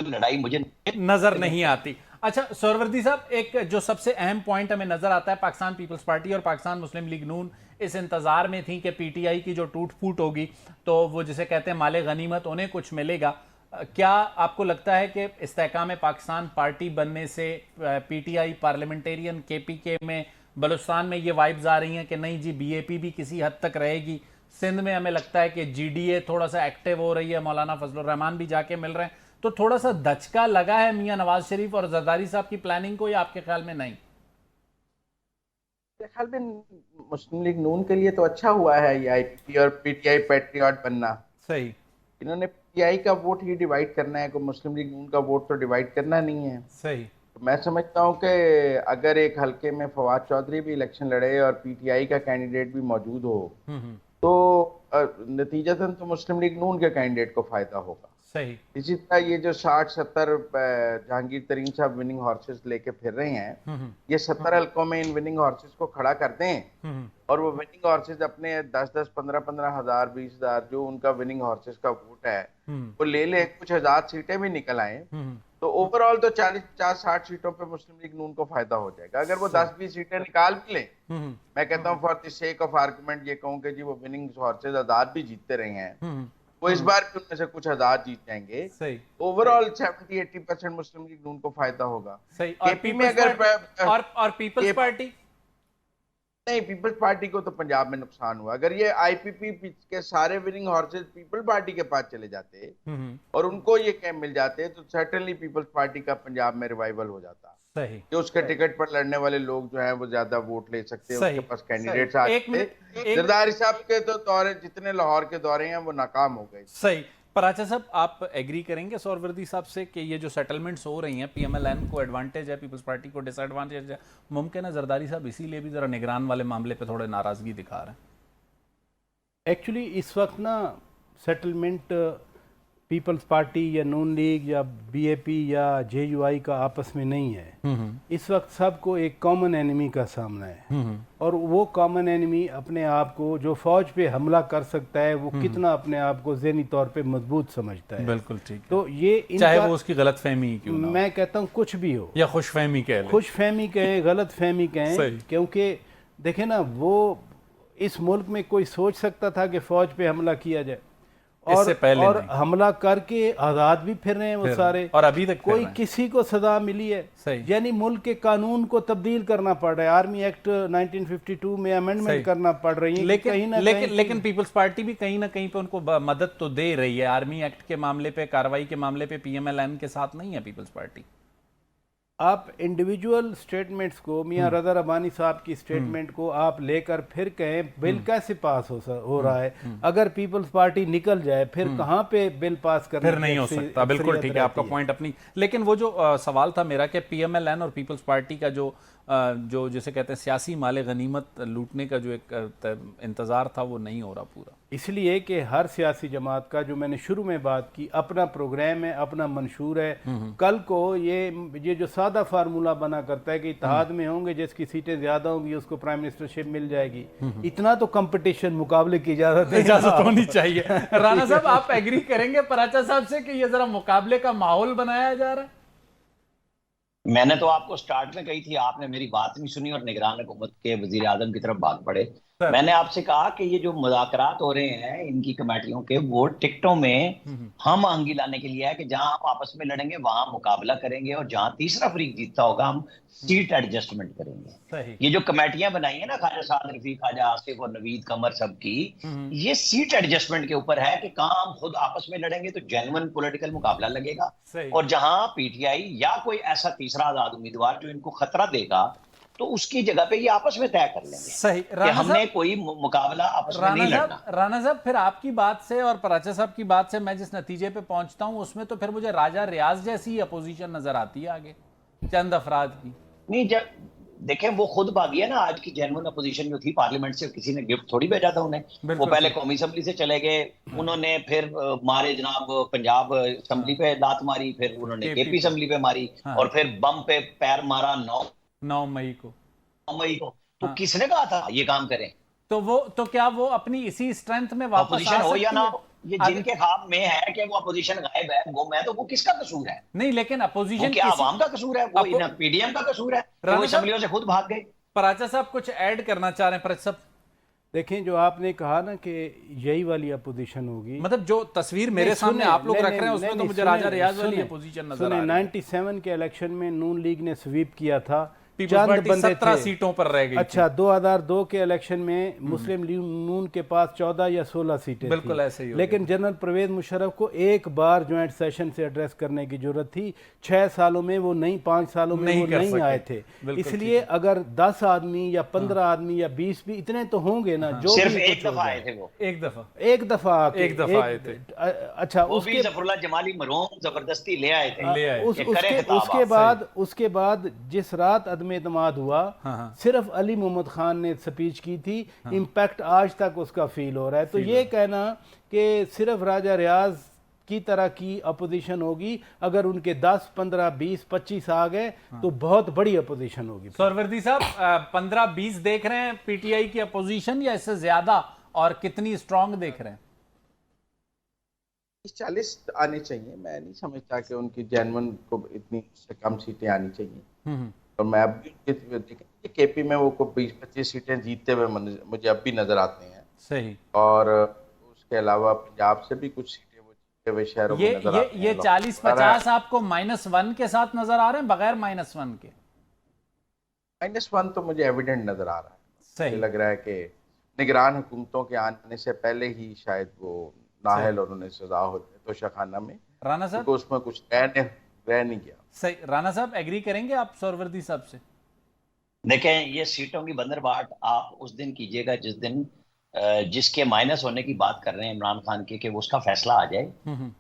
लड़ाई मुझे नजर नहीं आती। अच्छा सोहरवर्दी साहब, एक जो सबसे अहम पॉइंट हमें नजर आता है, पाकिस्तान पीपल्स पार्टी और पाकिस्तान मुस्लिम लीग नून इस इंतजार में थी कि पीटीआई की जो टूट फूट होगी तो वो जिसे कहते हैं माले गनीमत उन्हें कुछ मिलेगा। क्या आपको लगता है कि इस्तेहकाम पाकिस्तान पार्टी बनने से पीटीआई पार्लियामेंटेरियन केपीके में बलूचिस्तान में ये वाइब्स आ रही हैं कि नहीं जी बीएपी भी किसी हद तक रहेगी, सिंध में हमें लगता है कि जीडीए थोड़ा सा एक्टिव हो रही है, मौलाना फजलुर रहमान भी जाके मिल रहे हैं, तो थोड़ा सा दचका लगा है मियां नवाज शरीफ और जरदारी साहब की प्लानिंग को, या आपके ख्याल में नहीं? मेरे ख्याल में मुस्लिम लीग नून के लिए तो अच्छा हुआ है ये आईपीपी और पीटीआई पैट्रियट बनना। सही, इन्होंने पीटीआई का वोट ही डिवाइड करना है, कोई मुस्लिम लीग नून का वोट तो डिवाइड करना नहीं है। सही। तो मैं समझता हूँ कि अगर एक हल्के में फवाद चौधरी भी इलेक्शन लड़े और पीटीआई का कैंडिडेट भी मौजूद हो तो नतीजतन तो मुस्लिम लीग नून के कैंडिडेट को फायदा होगा। सही। इसी तरह ये जो 60-70 जहांगीर तरीन साहब विनिंग हॉर्सेस लेके फिर रहे हैं, ये 70 हल्कों में इन विनिंग हॉर्सेस को खड़ा कर दें और वो विनिंग हॉर्सेस अपने 10-10, 15-15 हजार, 20,000 जो उनका विनिंग हॉर्सेस का वोट है वो ले कुछ हजार सीटें भी निकल आए तो ओवरऑल तो 40-50-60 सीटों पे मुस्लिम लीग नून को फायदा हो जाएगा। अगर वो 10-20 सीटें निकाल भी लें, मैं कहता हूँ for the sake of argument ये कहूँ कि जी वो विनिंग हॉर्सेस आजाद भी जीतते रहे हैं, वो इस बार भी उनमें से कुछ आजाद जीत जाएंगे, ओवरऑल 70-80% मुस्लिम लीग नून को फायदा होगा। सही। केपी में अगर और पीपल्स पार्टी नहीं, पीपल्स पार्टी को तो पंजाब में नुकसान हुआ। अगर ये आईपीपी के सारे विनिंग हॉर्सेस पीपल्स पार्टी के पास चले जाते और उनको ये कैंप मिल जाते तो सर्टेनली पीपल्स पार्टी का पंजाब में रिवाइवल हो जाता। सही। कि उसके टिकट पर लड़ने वाले लोग जो हैं वो ज्यादा वोट ले सकते हैं, उसके पास कैंडिडेट्स आ सकते। जरदारी साहब के तो दौरे जितने लाहौर के दौरे हैं वो नाकाम हो गए। सही। पराचा साहब, आप एग्री करेंगे सोहरवर्दी साहब से कि ये जो सेटलमेंट्स हो रही हैं पीएमएलएन को एडवांटेज है, पीपल्स पार्टी को डिसएडवांटेज है? मुमकिन है जरदारी साहब इसीलिए भी जरा निगरान वाले मामले पे थोड़े नाराजगी दिखा रहे हैं। एक्चुअली इस वक्त ना सेटलमेंट पीपल्स पार्टी या नून लीग या बीएपी या जेयूआई का आपस में नहीं है। इस वक्त सबको एक कॉमन एनिमी का सामना है और वो कॉमन एनिमी अपने आप को जो फौज पे हमला कर सकता है वो कितना अपने आप को ज़हनी तौर पे मजबूत समझता है। बिल्कुल ठीक। तो ये चाहे वो उसकी गलतफहमी क्यों ना हो, मैं कहता हूँ कुछ भी हो, या खुशफहमी कहें, खुशफहमी कहें, गलतफहमी कहें, क्योंकि देखें ना वो इस मुल्क में कोई सोच सकता था कि फौज पे हमला किया जाए और हमला करके आजाद भी फिर रहे हैं वो सारे, और अभी तक कोई किसी को सजा मिली है? यानी मुल्क के कानून को तब्दील करना पड़ रहा है, आर्मी एक्ट 1952 में अमेंडमेंट करना पड़ रही है। लेकिन पीपल्स पार्टी भी कहीं ना कहीं पे उनको मदद तो दे रही है। आर्मी एक्ट के मामले पे, कार्रवाई के मामले पे पीएमएलएन के साथ नहीं है पीपल्स पार्टी। आप इंडिविजुअल स्टेटमेंट्स को, मियां रज़ा रब्बानी साहब की स्टेटमेंट को आप लेकर फिर कहें बिल कैसे पास हो रहा है, अगर पीपल्स पार्टी निकल जाए फिर कहां पे बिल पास करना, फिर नहीं हो सकता। बिल्कुल ठीक है आपका पॉइंट अपनी। लेकिन वो जो सवाल था मेरा कि पीएमएलएन और पीपल्स पार्टी का जो जिसे कहते हैं सियासी माले गनीमत लूटने का जो एक इंतजार था वो नहीं हो रहा पूरा, इसलिए कि हर सियासी जमात का, जो मैंने शुरू में बात की, अपना प्रोग्राम है, अपना मंशूर है। कल को ये जो सादा फार्मूला बना करता है कि इत्तेहाद में होंगे, जिसकी सीटें ज्यादा होंगी उसको प्राइम मिनिस्टरशिप मिल जाएगी, इतना तो कंपटीशन, मुकाबले की इजाजत होनी चाहिए। राणा साहब, आप एग्री करेंगे पराचा साहब से कि ये जरा मुकाबले का माहौल बनाया जा रहा है? मैंने तो आपको स्टार्ट में कही थी, आपने मेरी बात नहीं सुनी और निगरान हुकूमत के वजीर आजम की तरफ भाग पड़े। मैंने आपसे कहा कि ये जो मुज़ाकरात हो रहे हैं इनकी कमेटियों के, वो टिकटों में हम आहंगी लाने के लिए है कि जहां हम आपस में लड़ेंगे वहां मुकाबला करेंगे और जहां तीसरा फरीक जीतता होगा हम सीट एडजस्टमेंट करेंगे। ये जो कमेटियां बनाई है ना ख्वाजा साद रफीक, ख्वाजा आसिफ और नवीद कमर सब की, ये सीट एडजस्टमेंट के ऊपर है कि कहां हम खुद आपस में लड़ेंगे तो जेन्युइन पॉलिटिकल मुकाबला लगेगा, और जहां पीटीआई या कोई ऐसा तीसरा आजाद उम्मीदवार जो इनको खतरा देगा तो उसकी जगह पे ये आपस में तय कर लेंगे। सही। कि हमने कोई मुकाबला आपस में नहीं लड़ना। राणा साहब, फिर आपकी बात से और पराचा साहब की बात से मैं जिस नतीजे पे पहुंचता हूं उसमें तो फिर मुझे राजा रियाज जैसी अपोजिशन नजर आती है आगे चंद अफराद की। नहीं, देखें वो खुद भागी है ना। आज की जेन्युइन अपोजिशन जो थी पार्लियामेंट से, किसी ने गिफ्ट थोड़ी भेजा था उन्हें। वो पहले कौमी असेंबली से चले गए, उन्होंने फिर मारे जनाब पंजाब असेंबली पे लात मारी, फिर उन्होंने केपी असेंबली पे मारी, और फिर बम पे पैर मारा 9 मई को। तो किसने कहा था ये काम करें? तो क्या वो अपनी इसी स्ट्रेंथ में वापस अपोजिशन हो या ना हो, ये अगर- जिनके ख्वाब में है कि वो अपोजिशन गायब है, वो मैं तो वो किसका कसूर है? नहीं, लेकिन अपोजिशन क्या आवाम का कसूर है? वो पीडीएम का कसूर है कि वो असेंबलियों से खुद भाग गए? पराचा साहब कुछ ऐड करना चाह रहे हैं? पराचा साहब देखें, जो आपने कहा ना कि यही वाली अपोजिशन होगी, मतलब जो तस्वीर मेरे सामने आप लोग रख रहे हैं उसमें तो मुझे राजा रियाज वाली अपोजिशन नजर आ रही है। 97 के इलेक्शन में नून लीग ने स्वीप किया था, पीपल्स पार्टी बंदे 17 थे। सीटों पर रह गई अच्छा, 2002 के इलेक्शन में मुस्लिम लीग नून के पास 14 या 16 सीटें बिल्कुल थी। ऐसे ही हो लेकिन जनरल परवेज मुशर्रफ को एक बार ज्वाइंट सेशन से एड्रेस करने की जरूरत थी। 6 सालों में वो नहीं, 5 सालों में वो नहीं आए थे। इसलिए अगर 10 आदमी या 15 आदमी या 20 भी इतने तो होंगे ना, जो सिर्फ एक दफा आए थे वो, एक दफा आए थे। अच्छा, उसके जफरुल्लाह जमाली मरहूम जबरदस्ती ले आए थे। उसके बाद जिस रात अदम एतमाद हुआ, सिर्फ अली मोहम्मद खान ने स्पीच की थी। इम्पैक्ट आज तक उसका फील हो रहा है। तो ये कहना कि सिर्फ राजा रियाज की तरह की अपोजिशन होगी, अगर उनके 10, 15, 20, 25 आ गए तो बहुत बड़ी अपोजिशन होगी। सरवर्दी साहब 15-20 देख रहे हैं पीटीआई की अपोजिशन या इससे ज्यादा, और कितनी स्ट्रांग देख रहे हैं? 40 आने चाहिए। मैं नहीं समझता कि उनकी जेन्युइन को इतनी से कम सीटें आनी चाहिए। और मैं अब भी केपी में वो को 20-25 सीटें जीतते हुए मुझे अब भी नजर आते हैं। सही। और उसके अलावा पंजाब से भी कुछ सीटें वो जीते हुए शहरों में नजर आते हैं। ये 40-50 आपको -1 के साथ नजर आ रहे हैं, बगैर -1 के? -1 तो मुझे एविडेंट नजर आ रहा है। सही लग रहा है कि निगरान हुकूमतों के आने से पहले ही शायद वो नाहल और उन्हें सजा हो जाए तो शाखाना में, राना साहब तो उसमें कुछ रह नहीं गया। सही। राना साहब एग्री करेंगे आप सरवर्दी साहब से? देखें, ये सीटों की बंदरबाट आप उस दिन कीजिएगा जिस दिन जिसके माइनस होने की बात कर रहे हैं इमरान खान के, कि वो उसका फैसला आ जाए।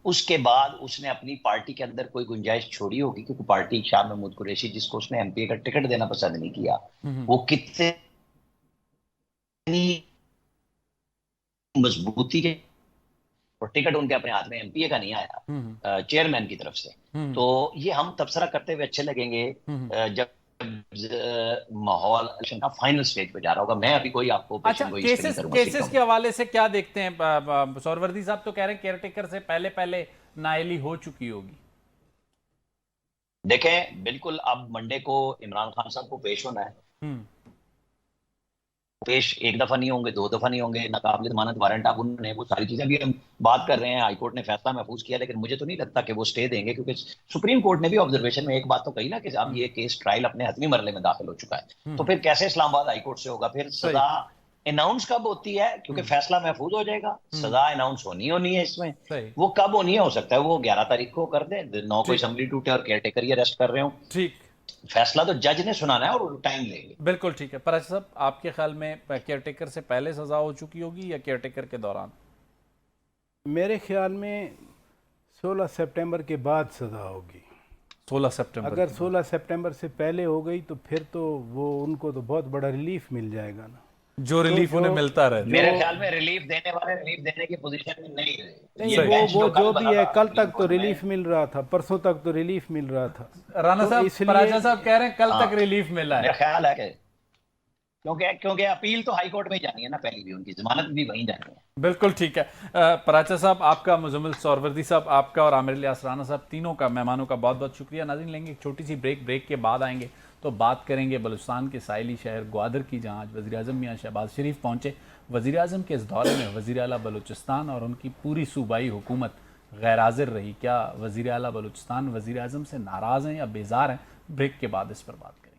उसके बाद उसने अपनी पार्टी के अंदर कोई गुंजाइश छोड़ी होगी, क्योंकि पार्टी शाह महमूद कुरैशी, जिसको उसने एमपी का टिकट देना पसंद नहीं किया, वो कितनी मजबूती के, और टिकट उनके अपने हाथ में एमपीए का नहीं आया चेयरमैन की तरफ से। तो ये हम तबसरा करते हुए अच्छे लगेंगे जब माहौल इलेक्शन का फाइनल स्टेज पे जा रहा होगा। मैं अभी कोई आपको अच्छा, केसेस के हवाले से क्या देखते हैं? सरवर्दी साहब तो कह रहे हैं केयरटेकर से पहले नाइली हो चुकी होगी। देखें, बिल्कुल अब मंडे को इमरान खान साहब को पेश होना है। पेश एक दफा नहीं होंगे, 2 दफा नहीं होंगे, नाकाबिल जमानत वारंट आप उन्होंने, वो सारी चीजें भी हम बात कर रहे हैं। हाईकोर्ट ने फैसला महफूज किया, लेकिन मुझे तो नहीं लगता कि वो स्टे देंगे, क्योंकि सुप्रीम कोर्ट ने भी ऑब्जर्वेशन में एक बात तो कही ना कि अब ये केस ट्रायल अपने हतमी मरहले में दाखिल हो चुका है। तो फिर कैसे इस्लामाबाद हाईकोर्ट से होगा? फिर सजा अनाउंस कब होती है? क्योंकि फैसला महफूज हो जाएगा, सजा अनाउंस होनी है इसमें। वो कब होनी है? हो सकता है वो 11 तारीख को कर दे, 9 को असेंबली टूटे और केयरटेकर ही अरेस्ट कर रहे हो। ठीक, फैसला तो जज ने सुनाना है और टाइम लेंगे। बिल्कुल ठीक है। पराचा साहब, आपके ख्याल में केयरटेकर से पहले सजा हो चुकी होगी या केयरटेकर के दौरान? मेरे ख्याल में 16 सितंबर के बाद सजा होगी। 16 सितंबर? अगर 16 सितंबर से पहले हो गई तो फिर तो वो उनको तो बहुत बड़ा रिलीफ मिल जाएगा ना, जो रिलीफ उन्हें मिलता रहे। मेरे ख्याल में रिलीफ देने वाले रिलीफ देने की पोजीशन में नहीं रहे। वो जो भी है, कल तक तो रिलीफ मिल रहा था, परसों तक तो रिलीफ मिल रहा था। राना साहब, पराचा साहब कह रहे हैं कल तक रिलीफ मिला है। मेरा ख्याल है कि क्योंकि अपील तो हाई कोर्ट में ही जानी है ना, पहली भी उनकी जमानत भी वहीं जानी है। बिल्कुल ठीक है। पराचा साहब आपका, मुजम्मिल सरवर्दी साहब आपका, और आमिर इलियास राना साहब, तीनों का, मेहमानों का बहुत बहुत शुक्रिया। नाज़रीन, लेंगे एक छोटी सी ब्रेक के बाद आएंगे तो बात करेंगे बलूचिस्तान के साहिली शहर ग्वादर की, जहाँ आज वज़ीर आज़म मियाँ शहबाज शरीफ पहुँचे। वज़ीर आज़म के इस दौरे में वज़ीर आला बलूचिस्तान और उनकी पूरी सूबाई हुकूमत गैर हाजिर रही। क्या वज़ीर आला बलूचिस्तान वज़ीर आज़म से नाराज़ हैं या बेजार हैं? ब्रेक के बाद इस पर बात करेंगे।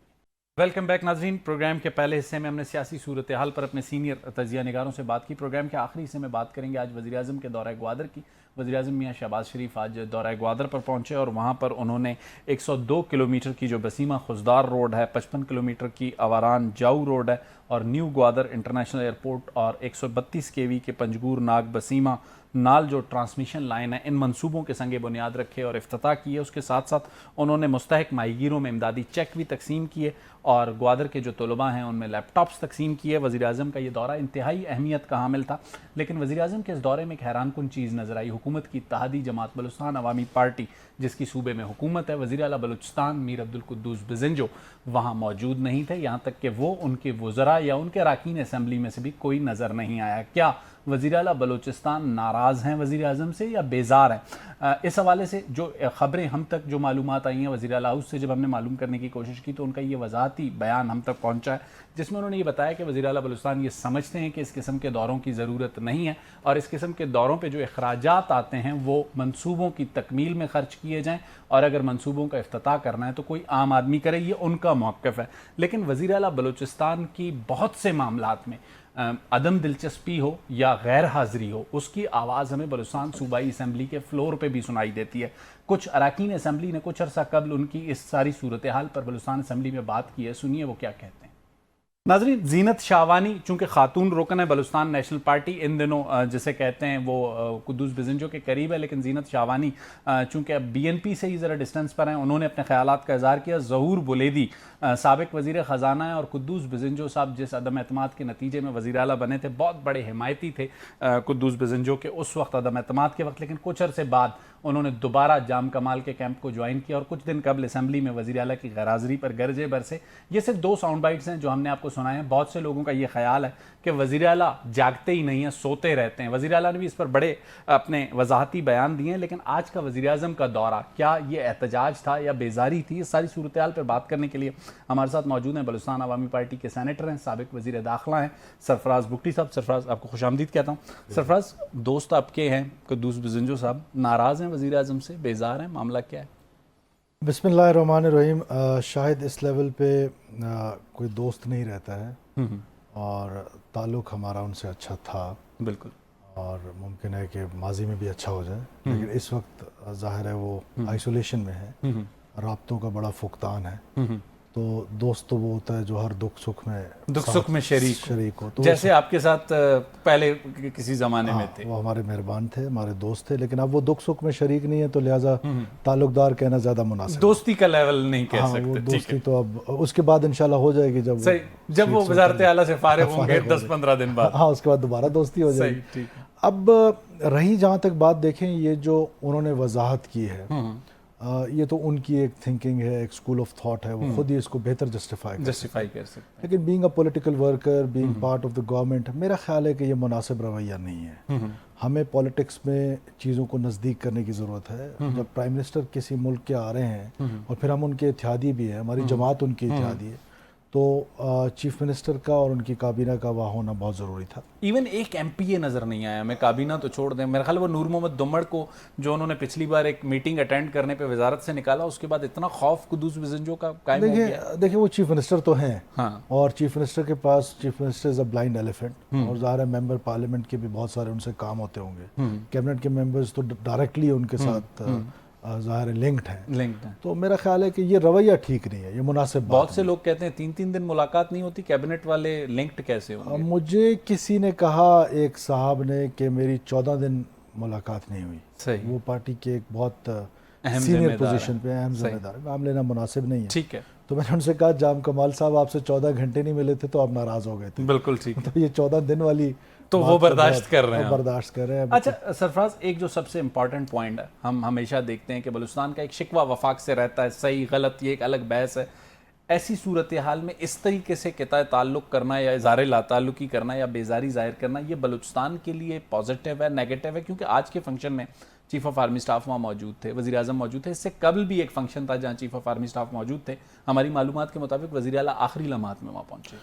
वेलकम बैक नाज़रीन। प्रोग्राम के पहले हिस्से में हमने सियासी सूरत हाल पर अपने सीनियर तजिया निगारों से बात की। प्रोग्राम के आखिरी हिस्से में बात करेंगे आज वज़ीर आज़म के दौरे ग्वादर की। वज़ीर-ए-आज़म मियां शहबाज शरीफ आज दौरा ग्वादर पर पहुंचे और वहां पर उन्होंने 102 किलोमीटर की जो बसीमा खुजदार रोड है, 55 किलोमीटर की अवारान जाऊ रोड है और न्यू ग्वादर इंटरनेशनल एयरपोर्ट और 132 केवी के पंजगूर नाग बसीमा नाल जो ट्रांसमिशन लाइन है, इन मंसूबों के संगे बुनियाद रखे और इफ्तिताह किए। उसके साथ साथ उन्होंने मुस्तहिक माहीगीरों में इमदादी चेक भी तकसीम किए और ग्वादर के जो तलबा हैं उनमें लैपटॉप्स तकसीम किए। वज़ीर-ए-आज़म का ये दौरा इंतहाई अहमियत का हामिल था, लेकिन वज़ीर-ए-आज़म के इस दौरे में एक हैरानकुन चीज़ नज़र आई। हुकूमत की इत्तेहादी जमात बलूचिस्तान अवामी पार्टी, जिसकी सूबे में हुकूमत है, वज़ीर आला बलूचिस्तान मीर अब्दुल कुद्दूस बिज़िंजो वहाँ मौजूद नहीं थे। यहाँ तक कि वो उनके वज़रा या उनके अरकान असम्बली में से भी कोई नज़र नहीं आया। क्या वज़ीर आला बलूचिस्तान नाराज़ हैं वज़ीर-ए-आज़म से या बेजार हैं? इस हवाले से जो ख़बरें हम तक जो मालूमात आई हैं वज़ीर आला हाउस से, जब हमने मालूम करने की कोशिश की तो उनका ये वज़ाहती बयान हम तक पहुँचा है, जिसमें उन्होंने ये बताया कि वज़ीर आला बलूचिस्तान ये समझते हैं कि इस किस्म के दौरों की ज़रूरत नहीं है और इस किस्म के दौरों पर जो अखराजात आते हैं वो मनसूबों की तकमील में खर्च किए जाएँ और अगर मनसूबों का इफ्तिताह करना है तो कोई आम आदमी करे, ये उनका मौक़िफ़ है। लेकिन वज़ीर आला बलूचिस्तान की बहुत से मामलात में अदम दिलचस्पी हो या गैर हाज़िरी हो, उसकी आवाज़ हमें बलूचिस्तान सूबाई असम्बली के फ्लोर पे भी सुनाई देती है। कुछ अरकान असम्बली ने कुछ अर्सा कबल उनकी इस सारी सूरत हाल पर बलूचिस्तान असम्बली में बात की है, सुनिए वो क्या कहते हैं। नाज़रीन, ज़ीनत शाहवानी चूँकि खातून रुकन है बलूचिस्तान नेशनल पार्टी, इन दिनों जिसे कहते हैं वो कुद्दूस बिज़िंजो के करीब है, लेकिन ज़ीनत शाहवानी चूँकि अब BNP से ही ज़रा डिस्टेंस पर हैं, उन्होंने अपने ख़यालात का इज़हार किया। ज़हूर बुलेदी साबिक वज़ीर ख़जाना है और कुद्दूस बिज़िंजो साहब जिस अदम एतमाद के नतीजे में वज़ीर आला बने थे, बहुत बड़े हिमायती थे कुद्दूस बिज़िंजो के उस वक्त अदम एतमाद के वक्त, लेकिन कुछ अरसे बाद उन्होंने दोबारा जाम कमाल के कैंप को ज्वाइन किया और कुछ दिन कबल असम्बली में वज़ीर आला की गैरहाज़िरी पर गरजे बरसे। ये सिर्फ 2 साउंड बाइट्स हैं जो हमने आपको सुनाए हैं। बहुत से लोगों का ये ख्याल है कि वज़ीर आला जागते ही नहीं हैं, सोते रहते हैं। वज़ीर आला ने भी इस पर बड़े अपने वजाहती बयान दिए हैं, लेकिन आज का वज़ीर-ए-आज़म का दौरा क्या ये एहतजाज था या बेजारी थी? इस सारी सूरत हाल पर बात करने के लिए हमारे साथ मौजूद हैं बलूचिस्तान अवामी पार्टी के सेनेटर हैं, साबिक वज़ीर दाखिला हैं, सरफराज बुगटी साहब। सरफराज, आपको खुशामदीद कहता हूँ। सरफराज, दोस्त आपके हैं कुद्दूस बिज़िंजो साहब, नाराज़ हैं वज़ीर-ए-आज़म से, बेजार हैं, मामला क्या है? बिस्मिल्लाहिर्रहमानिर्रहीम। शायद इस लेवल पे कोई दोस्त नहीं रहता है और ताल्लुक़ हमारा उनसे अच्छा था, बिल्कुल, और मुमकिन है कि माजी में भी अच्छा हो जाए, लेकिन इस वक्त ज़ाहिर है वो आइसोलेशन में है, राब्तों का बड़ा फुकतान है। तो दोस्त तो वो होता है जो हर दुख सुख में शरीक हो। तो जैसे आपके साथ पहले किसी ज़माने में थे, वो हमारे मेहरबान थे, हमारे दोस्त थे, लेकिन अब वो दुख सुख में शरीक नहीं है, तो लिहाजा ताल्लुकदार कहना ज़्यादा मुनासिब। दोस्ती का लेवल नहीं कह सकते। वो दोस्ती तो अब उसके बाद इंशाल्लाह हो जाएगी जब वो वज़ारत आला से फारिग होंगे 10-15 दिन बाद। हाँ, उसके बाद दोबारा दोस्ती हो जाएगी। अब रही जहाँ तक बात देखें, ये जो उन्होंने वजाहत की है, ये तो उनकी एक थिंकिंग है, एक स्कूल ऑफ थॉट है, वो खुद ही इसको बेहतर जस्टिफाई कर सकते हैं। लेकिन being a political worker, being part of the government, मेरा ख्याल है कि ये मुनासिब रवैया नहीं है। हमें पॉलिटिक्स में चीज़ों को नज़दीक करने की ज़रूरत है। जब प्राइम मिनिस्टर किसी मुल्क के आ रहे हैं और फिर हम उनके इत्तेहादी भी हैं, हमारी जमात उनकी इत्तेहादी है, तो चीफ मिनिस्टर का और उनकी काबीना का वहाँ होना बहुत ज़रूरी था। इवन एक MPA नज़र नहीं आया, मैं काबीना तो छोड़ दें, मेरे ख्याल वो नूर मोहम्मद दुम्मड़ को जो उन्होंने पिछली बार एक मीटिंग अटेंड करने पे वजारत से निकाला, उसके बाद इतना खौफ कुद्दूस बिज़िंजो का कायम हो गया। देखिए वो चीफ मिनिस्टर तो हैं, हाँ, और चीफ मिनिस्टर के पास, chief minister is a blind elephant, और ज़ाहिर है मेंबर पार्लियामेंट के भी बहुत सारे उनसे काम होते होंगे, कैबिनेट के मेंबर्स तो डायरेक्टली उनके साथ ज़ाहिर लिंक्ड हैं। तो मेरा ख्याल है कि ये रवैया ठीक नहीं है, ये मुनासिब। बहुत से लोग कहते हैं 3-3 दिन मुलाकात नहीं होती, कैबिनेट वाले लिंक्ड कैसे होंगे? मुझे किसी ने कहा, एक साहब ने, कि मेरी 14 दिन मुलाकात नहीं हुई। सही। वो पार्टी के एक बहुत सीनियर पोजीशन पे अहम जिम्मेदार, नाम लेना मुनासिब नहीं है। ठीक है। तो मैंने उनसे कहा, जाम कमाल साहब आपसे 14 घंटे नहीं मिले थे तो आप नाराज़ हो गए थे। बिल्कुल ठीक। तो ये 14 दिन वाली तो वो बर्दाश्त कर रहे हैं, बर्दाश्त कर रहे हैं। अच्छा सरफराज, एक जो सबसे इम्पॉर्टेंट पॉइंट है, हम हमेशा देखते हैं कि बलूचिस्तान का एक शिकवा वफाक से रहता है, सही गलत ये एक अलग बहस है। ऐसी सूरत हाल में इस तरीके से किता ताल्लुक़ करना या इज़हार लाताल्लुकी करना या बेजारी ज़ाहिर करना, ये बलूचिस्तान के लिए पॉजिटिव है, नेगेटिव है? क्योंकि आज के फंक्शन में चीफ ऑफ आर्मी स्टाफ वहाँ मौजूद थे, वज़ीर आज़म मौजूद थे, इससे कबल भी एक फंक्शन था जहाँ चीफ ऑफ आर्मी स्टाफ मौजूद थे। हमारी मालूमात के मुताबिक वज़ीर आला आखिरी लम्हात में वहाँ पहुँचे।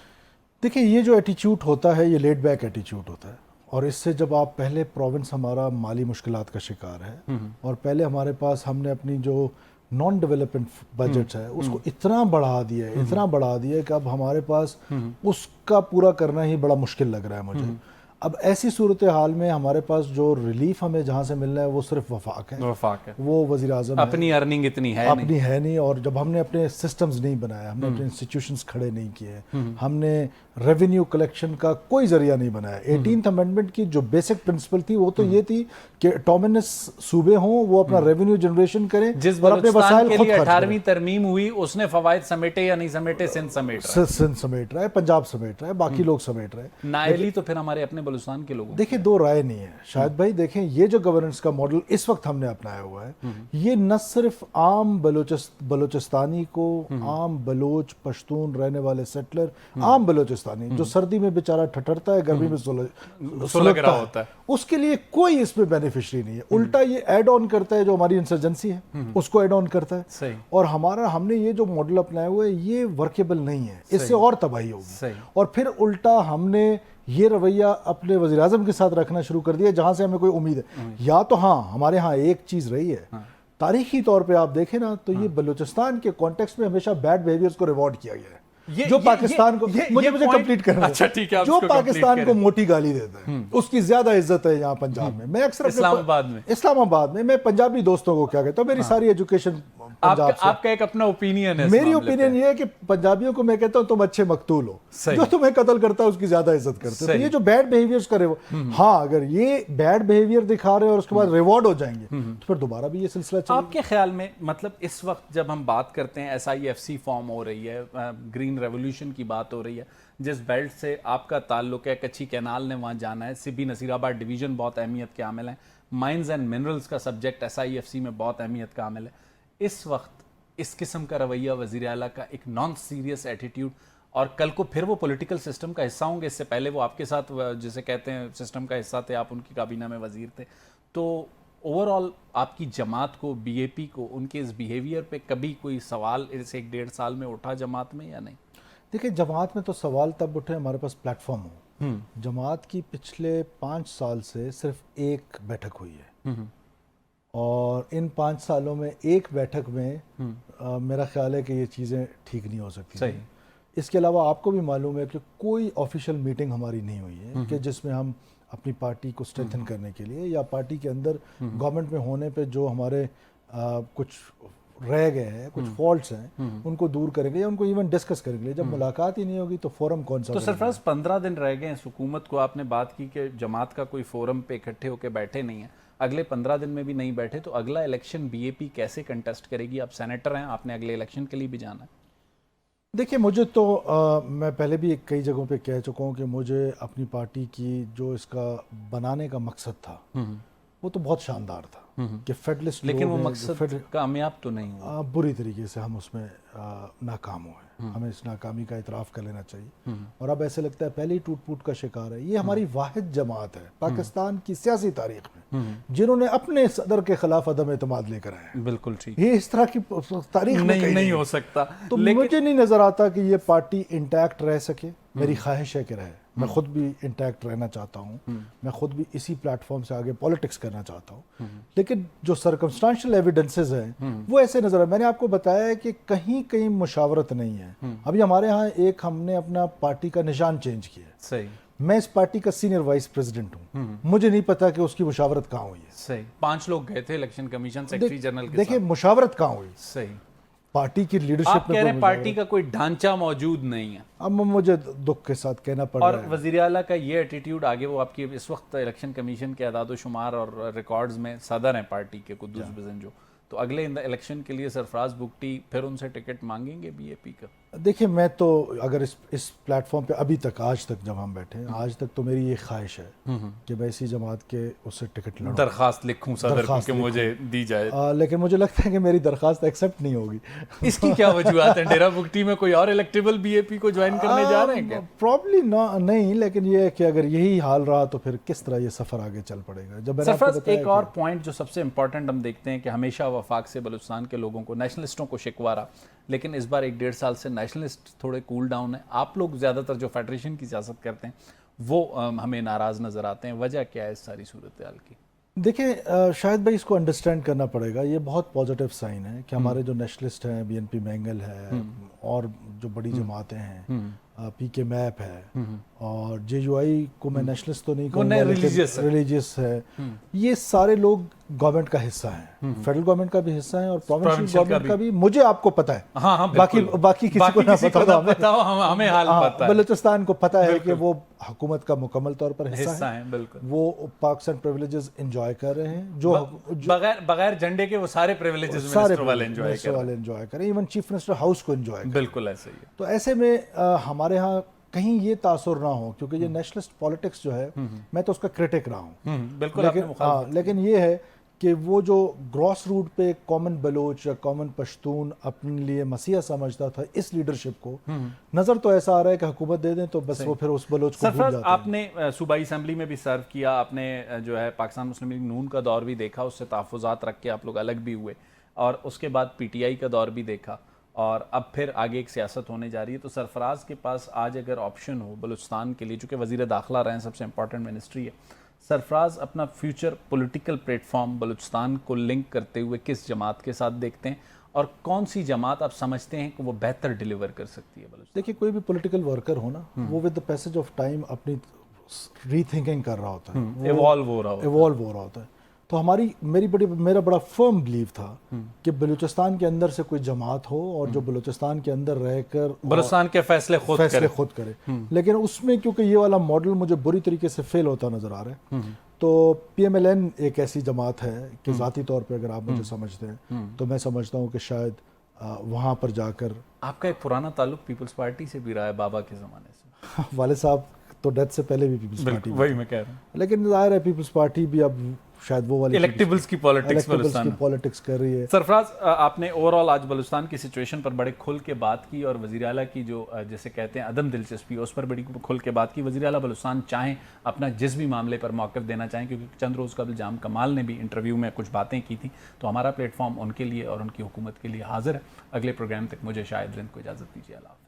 देखिए, ये जो एटीट्यूड होता है, ये लेड बैक एटीट्यूड होता है, और इससे जब आप पहले प्रोविंस हमारा माली मुश्किलात का शिकार है, और पहले हमारे पास हमने अपनी जो नॉन डेवलपमेंट बजट है उसको इतना बढ़ा दिया है कि अब हमारे पास उसका पूरा करना ही बड़ा मुश्किल लग रहा है मुझे। अब ऐसी सूरत हाल में हमारे पास जो रिलीफ हमें जहाँ से मिलना है वो सिर्फ वफाक है, वफाक है, वो वज़ीर आज़म अपनी अर्निंग इतनी है अपनी है नहीं। और जब हमने अपने सिस्टम्स नहीं बनाए, हमने अपने इंस्टीट्यूशंस खड़े नहीं किए, हमने रेवेन्यू कलेक्शन का कोई जरिया नहीं बनाया। 18th अमेंडमेंट की जो बेसिक प्रिंसिपल थी वो तो ये थी कि ऑटोनोमस सूबे हों, वो अपना रेवेन्यू जनरेशन करें जिस और अपने बलूचिस्तान वसाइल के खुद लिए खर्च 18वीं करें। तरमीम हुई, उसने फवायद समेटे या नहीं समेटे, सिंध समेट रहा सिंध समेट रहा है, पंजाब समेट रहा है, बाकी लोग समेट रहे हैं। है। नायली तो फिर हमारे अपने बलूचिस्तान के लोगों देखिए दो राय नहीं है शायद भाई। देखें ये जो गवर्नेंस का मॉडल इस वक्त हमने अपनाया हुआ है, ये न सिर्फ आम बलूचिस्तानी को, आम बलोच पश्तून रहने वाले सेटलर, आम बलूचिस्तानी जो सर्दी में बेचारा ठठरता है, गर्मी में सुलगता होता है, उसके लिए कोई इसमें बेनिफिशियरी नहीं है। उल्टा ये ऐड ऑन करता है जो हमारी इंसर्जेंसी है उसको ऐड ऑन करता है। सही। और हमने ये जो मॉडल अपनाया हुआ है ये वर्केबल नहीं है, इससे और तबाही होगी। और फिर उल्टा हमने ये रवैया अपने वज़ीर आज़म के साथ रखना शुरू कर दिया जहां से हमें कोई उम्मीद है। या तो हाँ, हमारे यहाँ एक चीज रही है, तारीखी तौर पे आप देखें ना तो ये बलूचिस्तान के कॉन्टेक्स्ट में हमेशा बैड बिहेवियर्स को रिवॉर्ड किया गया है। जो पाकिस्तान को मुझे कंप्लीट करना है। अच्छा ठीक है, जो पाकिस्तान को मोटी गाली देता है उसकी ज्यादा इज्जत है यहाँ पंजाब में। मैं अक्सर इस्लामाबाद में मैं पंजाबी दोस्तों को क्या कहता हूँ, मेरी सारी एजुकेशन आपका एक अपना ओपिनियन है। मेरी ओपिनियन ये है कि पंजाबियों को मैं कहता हूँ तुम अच्छे मकतूल हो, जो तुम्हें कत्ल करता है उसकी ज्यादा इज्जत करते हो। तो ये जो बैड बिहेवियर्स करे वो, हाँ अगर ये बैड बिहेवियर दिखा रहे हैं और उसके बाद रिवॉर्ड हो जाएंगे तो फिर दोबारा भी ये सिलसिला चलेगा। आपके ख्याल में मतलब इस वक्त जब हम बात करते हैं SIFC फॉर्म हो रही है, ग्रीन रेवोल्यूशन की बात हो रही है, जिस बेल्ट से आपका ताल्लुक है, कच्ची कैनाल ने वहाँ जाना है, सिबी नसीराबाद डिवीजन बहुत अहमियत के हामिल है, माइंस एंड मिनरल्स का सब्जेक्ट SIFC में बहुत अहमियत का हामिल है। इस वक्त इस किस्म का रवैया वज़ीर आला का, एक नॉन सीरियस एटीट्यूड, और कल को फिर वो पॉलिटिकल सिस्टम का हिस्सा होंगे। इससे पहले वो आपके साथ जिसे कहते हैं सिस्टम का हिस्सा थे, आप उनकी काबीना में वजीर थे। तो ओवरऑल आपकी जमात को, BAP को, उनके इस बिहेवियर पे कभी कोई सवाल इस 1-1.5 साल में उठा जमात में या नहीं? देखिए जमात में तो सवाल तब उठे हमारे पास प्लेटफॉर्म हो। जमात की पिछले 5 साल से सिर्फ एक बैठक हुई है और इन 5 सालों में एक बैठक में मेरा ख्याल है कि ये चीज़ें ठीक नहीं हो सकती। सही। इसके अलावा आपको भी मालूम है कि कोई ऑफिशियल मीटिंग हमारी नहीं हुई है कि जिसमें हम अपनी पार्टी को स्ट्रेंथन करने के लिए या पार्टी के अंदर गवर्नमेंट में होने पे जो हमारे कुछ रह गए हैं, कुछ फॉल्ट्स हैं, उनको दूर करेंगे या उनको इवन डिस्कस करेंगे। जब मुलाकात ही नहीं होगी तो फोरम कौन सा? तो सरफराज 15 दिन रह गए हैं हुकूमत को, आपने बात की कि जमात का कोई फोरम पे इकट्ठे होकर बैठे नहीं है, अगले 15 दिन में भी नहीं बैठे, तो अगला इलेक्शन BAP कैसे कंटेस्ट करेगी? आप सेनेटर हैं, आपने अगले इलेक्शन के लिए भी जाना है। देखिए मुझे तो मैं पहले भी कई जगहों पे कह चुका हूँ कि मुझे अपनी पार्टी की जो इसका बनाने का मकसद था वो तो बहुत शानदार था कि फेडरलिस्ट, लेकिन वो मकसद कामयाब तो नहीं हुआ। बुरी तरीके से हम उसमें नाकाम हुए। हमें इस नाकामी का इतराफ़ कर लेना चाहिए। और अब ऐसे लगता है पहले ही टूट फूट का शिकार है। ये हमारी वाहिद जमात है पाकिस्तान की सियासी तारीख में जिन्होंने अपने सदर के खिलाफ अदम एतमाद लेकर आए। बिल्कुल ठीक। ये इस तरह की तारीख नहीं हो सकता। तो मुझे नहीं नजर आता कि ये पार्टी इंटैक्ट रह सके। मेरी ख्वाहिश है कि रहे। मैं खुद भी इंटैक्ट रहना चाहता हूँ। मैं खुद भी इसी प्लेटफॉर्म से आगे पॉलिटिक्स करना चाहता हूँ। लेकिन जो सर्कमस्टांशियल एविडेंसेस हैं वो ऐसे नजर आए। मैंने आपको बताया है कि कहीं कहीं मुशावरत नहीं है। अभी हमारे यहाँ हमने अपना पार्टी का निशान चेंज किया है। सही। मैं इस पार्टी का सीनियर वाइस प्रेसिडेंट हूँ। मुझे नहीं पता कि उसकी मुशावरत कहाँ हुई है। सही। 5 लोग गए थे इलेक्शन कमीशन सेक्रेटरी जनरल के देखिए मुशावरत कहाँ हुई। सही। पार्टी की लीडरशिप आप कह रहे हैं पार्टी का कोई ढांचा मौजूद नहीं है। अब मुझे दुख के साथ कहना पड़ रहा है। और वज़ीर आला का ये एटीट्यूड आगे, वो आपकी इस वक्त इलेक्शन कमीशन के अदाद शुमार और रिकॉर्ड्स में सदर हैं पार्टी के, कुद्दूस बिज़न, तो अगले इलेक्शन के लिए सरफराज बुगटी फिर उनसे टिकट मांगेंगे BAP का? देखिए मैं तो अगर इस प्लेटफॉर्म पे अभी तक, आज तक जब हम बैठे हैं, आज तक तो मेरी ये ख्वाहिश है कि मैं इसी जमात के उससे टिकट लड़ूं, दरखास्त लिखूं सदर को कि मुझे दी जाए। लेकिन मुझे लगता है कि मेरी दरखास्त एक्सेप्ट नहीं होगी। इसकी क्या वजूहत है? डेरा बुगटी में कोई और इलेक्टेबल BAP को ज्वाइन करने जा रहे हैं क्या? प्रॉब्ली नहीं, लेकिन ये है कि अगर यही हाल रहा तो फिर किस तरह ये सफर आगे चल पड़ेगा। जब सरफराज एक और पॉइंट जो सबसे इंपॉर्टेंट हम देखते हैं कि हमेशा वफाक से बलूचिस्तान के लोगों को, नेशनलिस्टों को शिकवा रहा, लेकिन इस बार 1-1.5 साल से नेशनलिस्ट थोड़े कूल डाउन है। आप लोग ज़्यादातर जो फेडरेशन की सियासत करते हैं वो हमें नाराज़ नज़र आते हैं। वजह क्या है इस सारी सूरत हाल की? देखिए शायद भाई इसको अंडरस्टैंड करना पड़ेगा। ये बहुत पॉजिटिव साइन है कि हमारे जो नेशनलिस्ट हैं, BNP मैंगल है और जो बड़ी जमातें हैं, पीके मैप है और जेयूआई को मैं नेशनलिस्ट तो नहीं वो कहूँगा, religious है। रिलीजियस है। ये सारे लोग गवर्नमेंट का हिस्सा हैं, फेडरल गवर्नमेंट का भी हिस्सा है और प्रोविंशियल Provincial गवर्नमेंट का का भी। मुझे आपको पता है, हाँ हाँ बाकी बिल्कुल। बाकी किसी को ना पता हो, हमें हाल पता है, बलूचिस्तान को पता है कि वो हुकूमत का मुकम्मल तौर पर हिस्सा हिस्सा है। है बिल्कुल। वो पार्क्स एंड प्रिविलेजेस एंजॉय कर रहे हैं, जो बगैर बगैर झंडे के वो सारे प्रिविलेजेस सारे मिनिस्टर वाले एंजॉय मिनिस्टर कर रहे वाले एंजॉय करें, इवन चीफ मिनिस्टर हाउस को एंजॉय हैं। करें। बिल्कुल ऐसे ही है। तो ऐसे में हमारे यहाँ कहीं ये तासुर ना हो, क्योंकि ये नेशनलिस्ट पॉलिटिक्स जो है, मैं तो उसका क्रिटिक रहा हूँ, बिल्कुल आपने मुखालिफ। लेकिन ये है कि वो जो ग्रॉस रूट पे कॉमन बलोच या कॉमन पश्तून अपने लिए मसीहा समझता था, इस लीडरशिप को नजर तो ऐसा आ रहा है कि हुकूमत दे दें तो बस वो फिर उस बलोच को भूल सरफराज, जाते हैं। आपने सूबाई असेंबली में भी सर्व किया, आपने जो है पाकिस्तान मुस्लिम लीग नून का दौर भी देखा, उससे तहफ़्फ़ुज़ात रख के आप लोग अलग भी हुए, और उसके बाद पीटीआई का दौर भी देखा, और अब फिर आगे एक सियासत होने जा रही है। तो सरफराज के पास आज अगर ऑप्शन हो बलूचिस्तान के लिए, चूँकि वज़ीर दाखिला रहे हैं, सबसे इंपॉर्टेंट मिनिस्ट्री है, सरफराज अपना फ्यूचर पॉलिटिकल प्लेटफॉर्म बलूचिस्तान को लिंक करते हुए किस जमात के साथ देखते हैं, और कौन सी जमात आप समझते हैं कि वो बेहतर डिलीवर कर सकती है बलूचिस्तान? देखिए, कोई भी पॉलिटिकल वर्कर हो ना, वो with the passage of time अपनी रीथिंकिंग कर रहा होता है, इवॉल्व हो रहा होता है। तो मेरा बड़ा फर्म बिलीव था कि बलूचिस्तान के अंदर से कोई जमात हो और जो बलूचिस्तान के अंदर रहकर बलूचिस्तान के फैसले खुद करे। लेकिन उसमें क्योंकि ये वाला मॉडल मुझे बुरी तरीके से फेल होता नजर आ रहा है, तो पीएमएलएन एक ऐसी जमात है कि ज़ाती तौर पे अगर आप मुझे समझते हैं तो मैं समझता हूँ कि शायद वहाँ पर जाकर। आपका एक पुराना ताल्लुक पीपल्स पार्टी से भी रहा है बाबा के ज़माने से। वाले साहब तो डेथ से पहले भी पीपल्स पार्टी, वही मैं कह रहा हूँ, लेकिन जाहिर है पीपल्स पार्टी भी अब शायद वो वाली इलेक्टेबल्स की पॉलिटिक्स कर रही है। सरफराज, आपने ओवरऑल आज बलूचिस्तान की सिचुएशन पर बड़े खुल के बात की, और वज़ीर आला की जो जैसे कहते हैं अदम दिलचस्पी, उस पर बड़ी खुल के बात की। वज़ीर आला बलूचिस्तान चाहें अपना जिस भी मामले पर मौक़िफ़ देना चाहें, क्योंकि चंद रोज़ कबल जाम कमाल ने भी इंटरव्यू में कुछ बातें की थी, तो हमारा प्लेटफॉर्म उनके लिए और उनकी हुकूमत के लिए हाजिर है। अगले प्रोग्राम तक मुझे शाहिद रिंद को इजाज़त दीजिए। अल्लाह।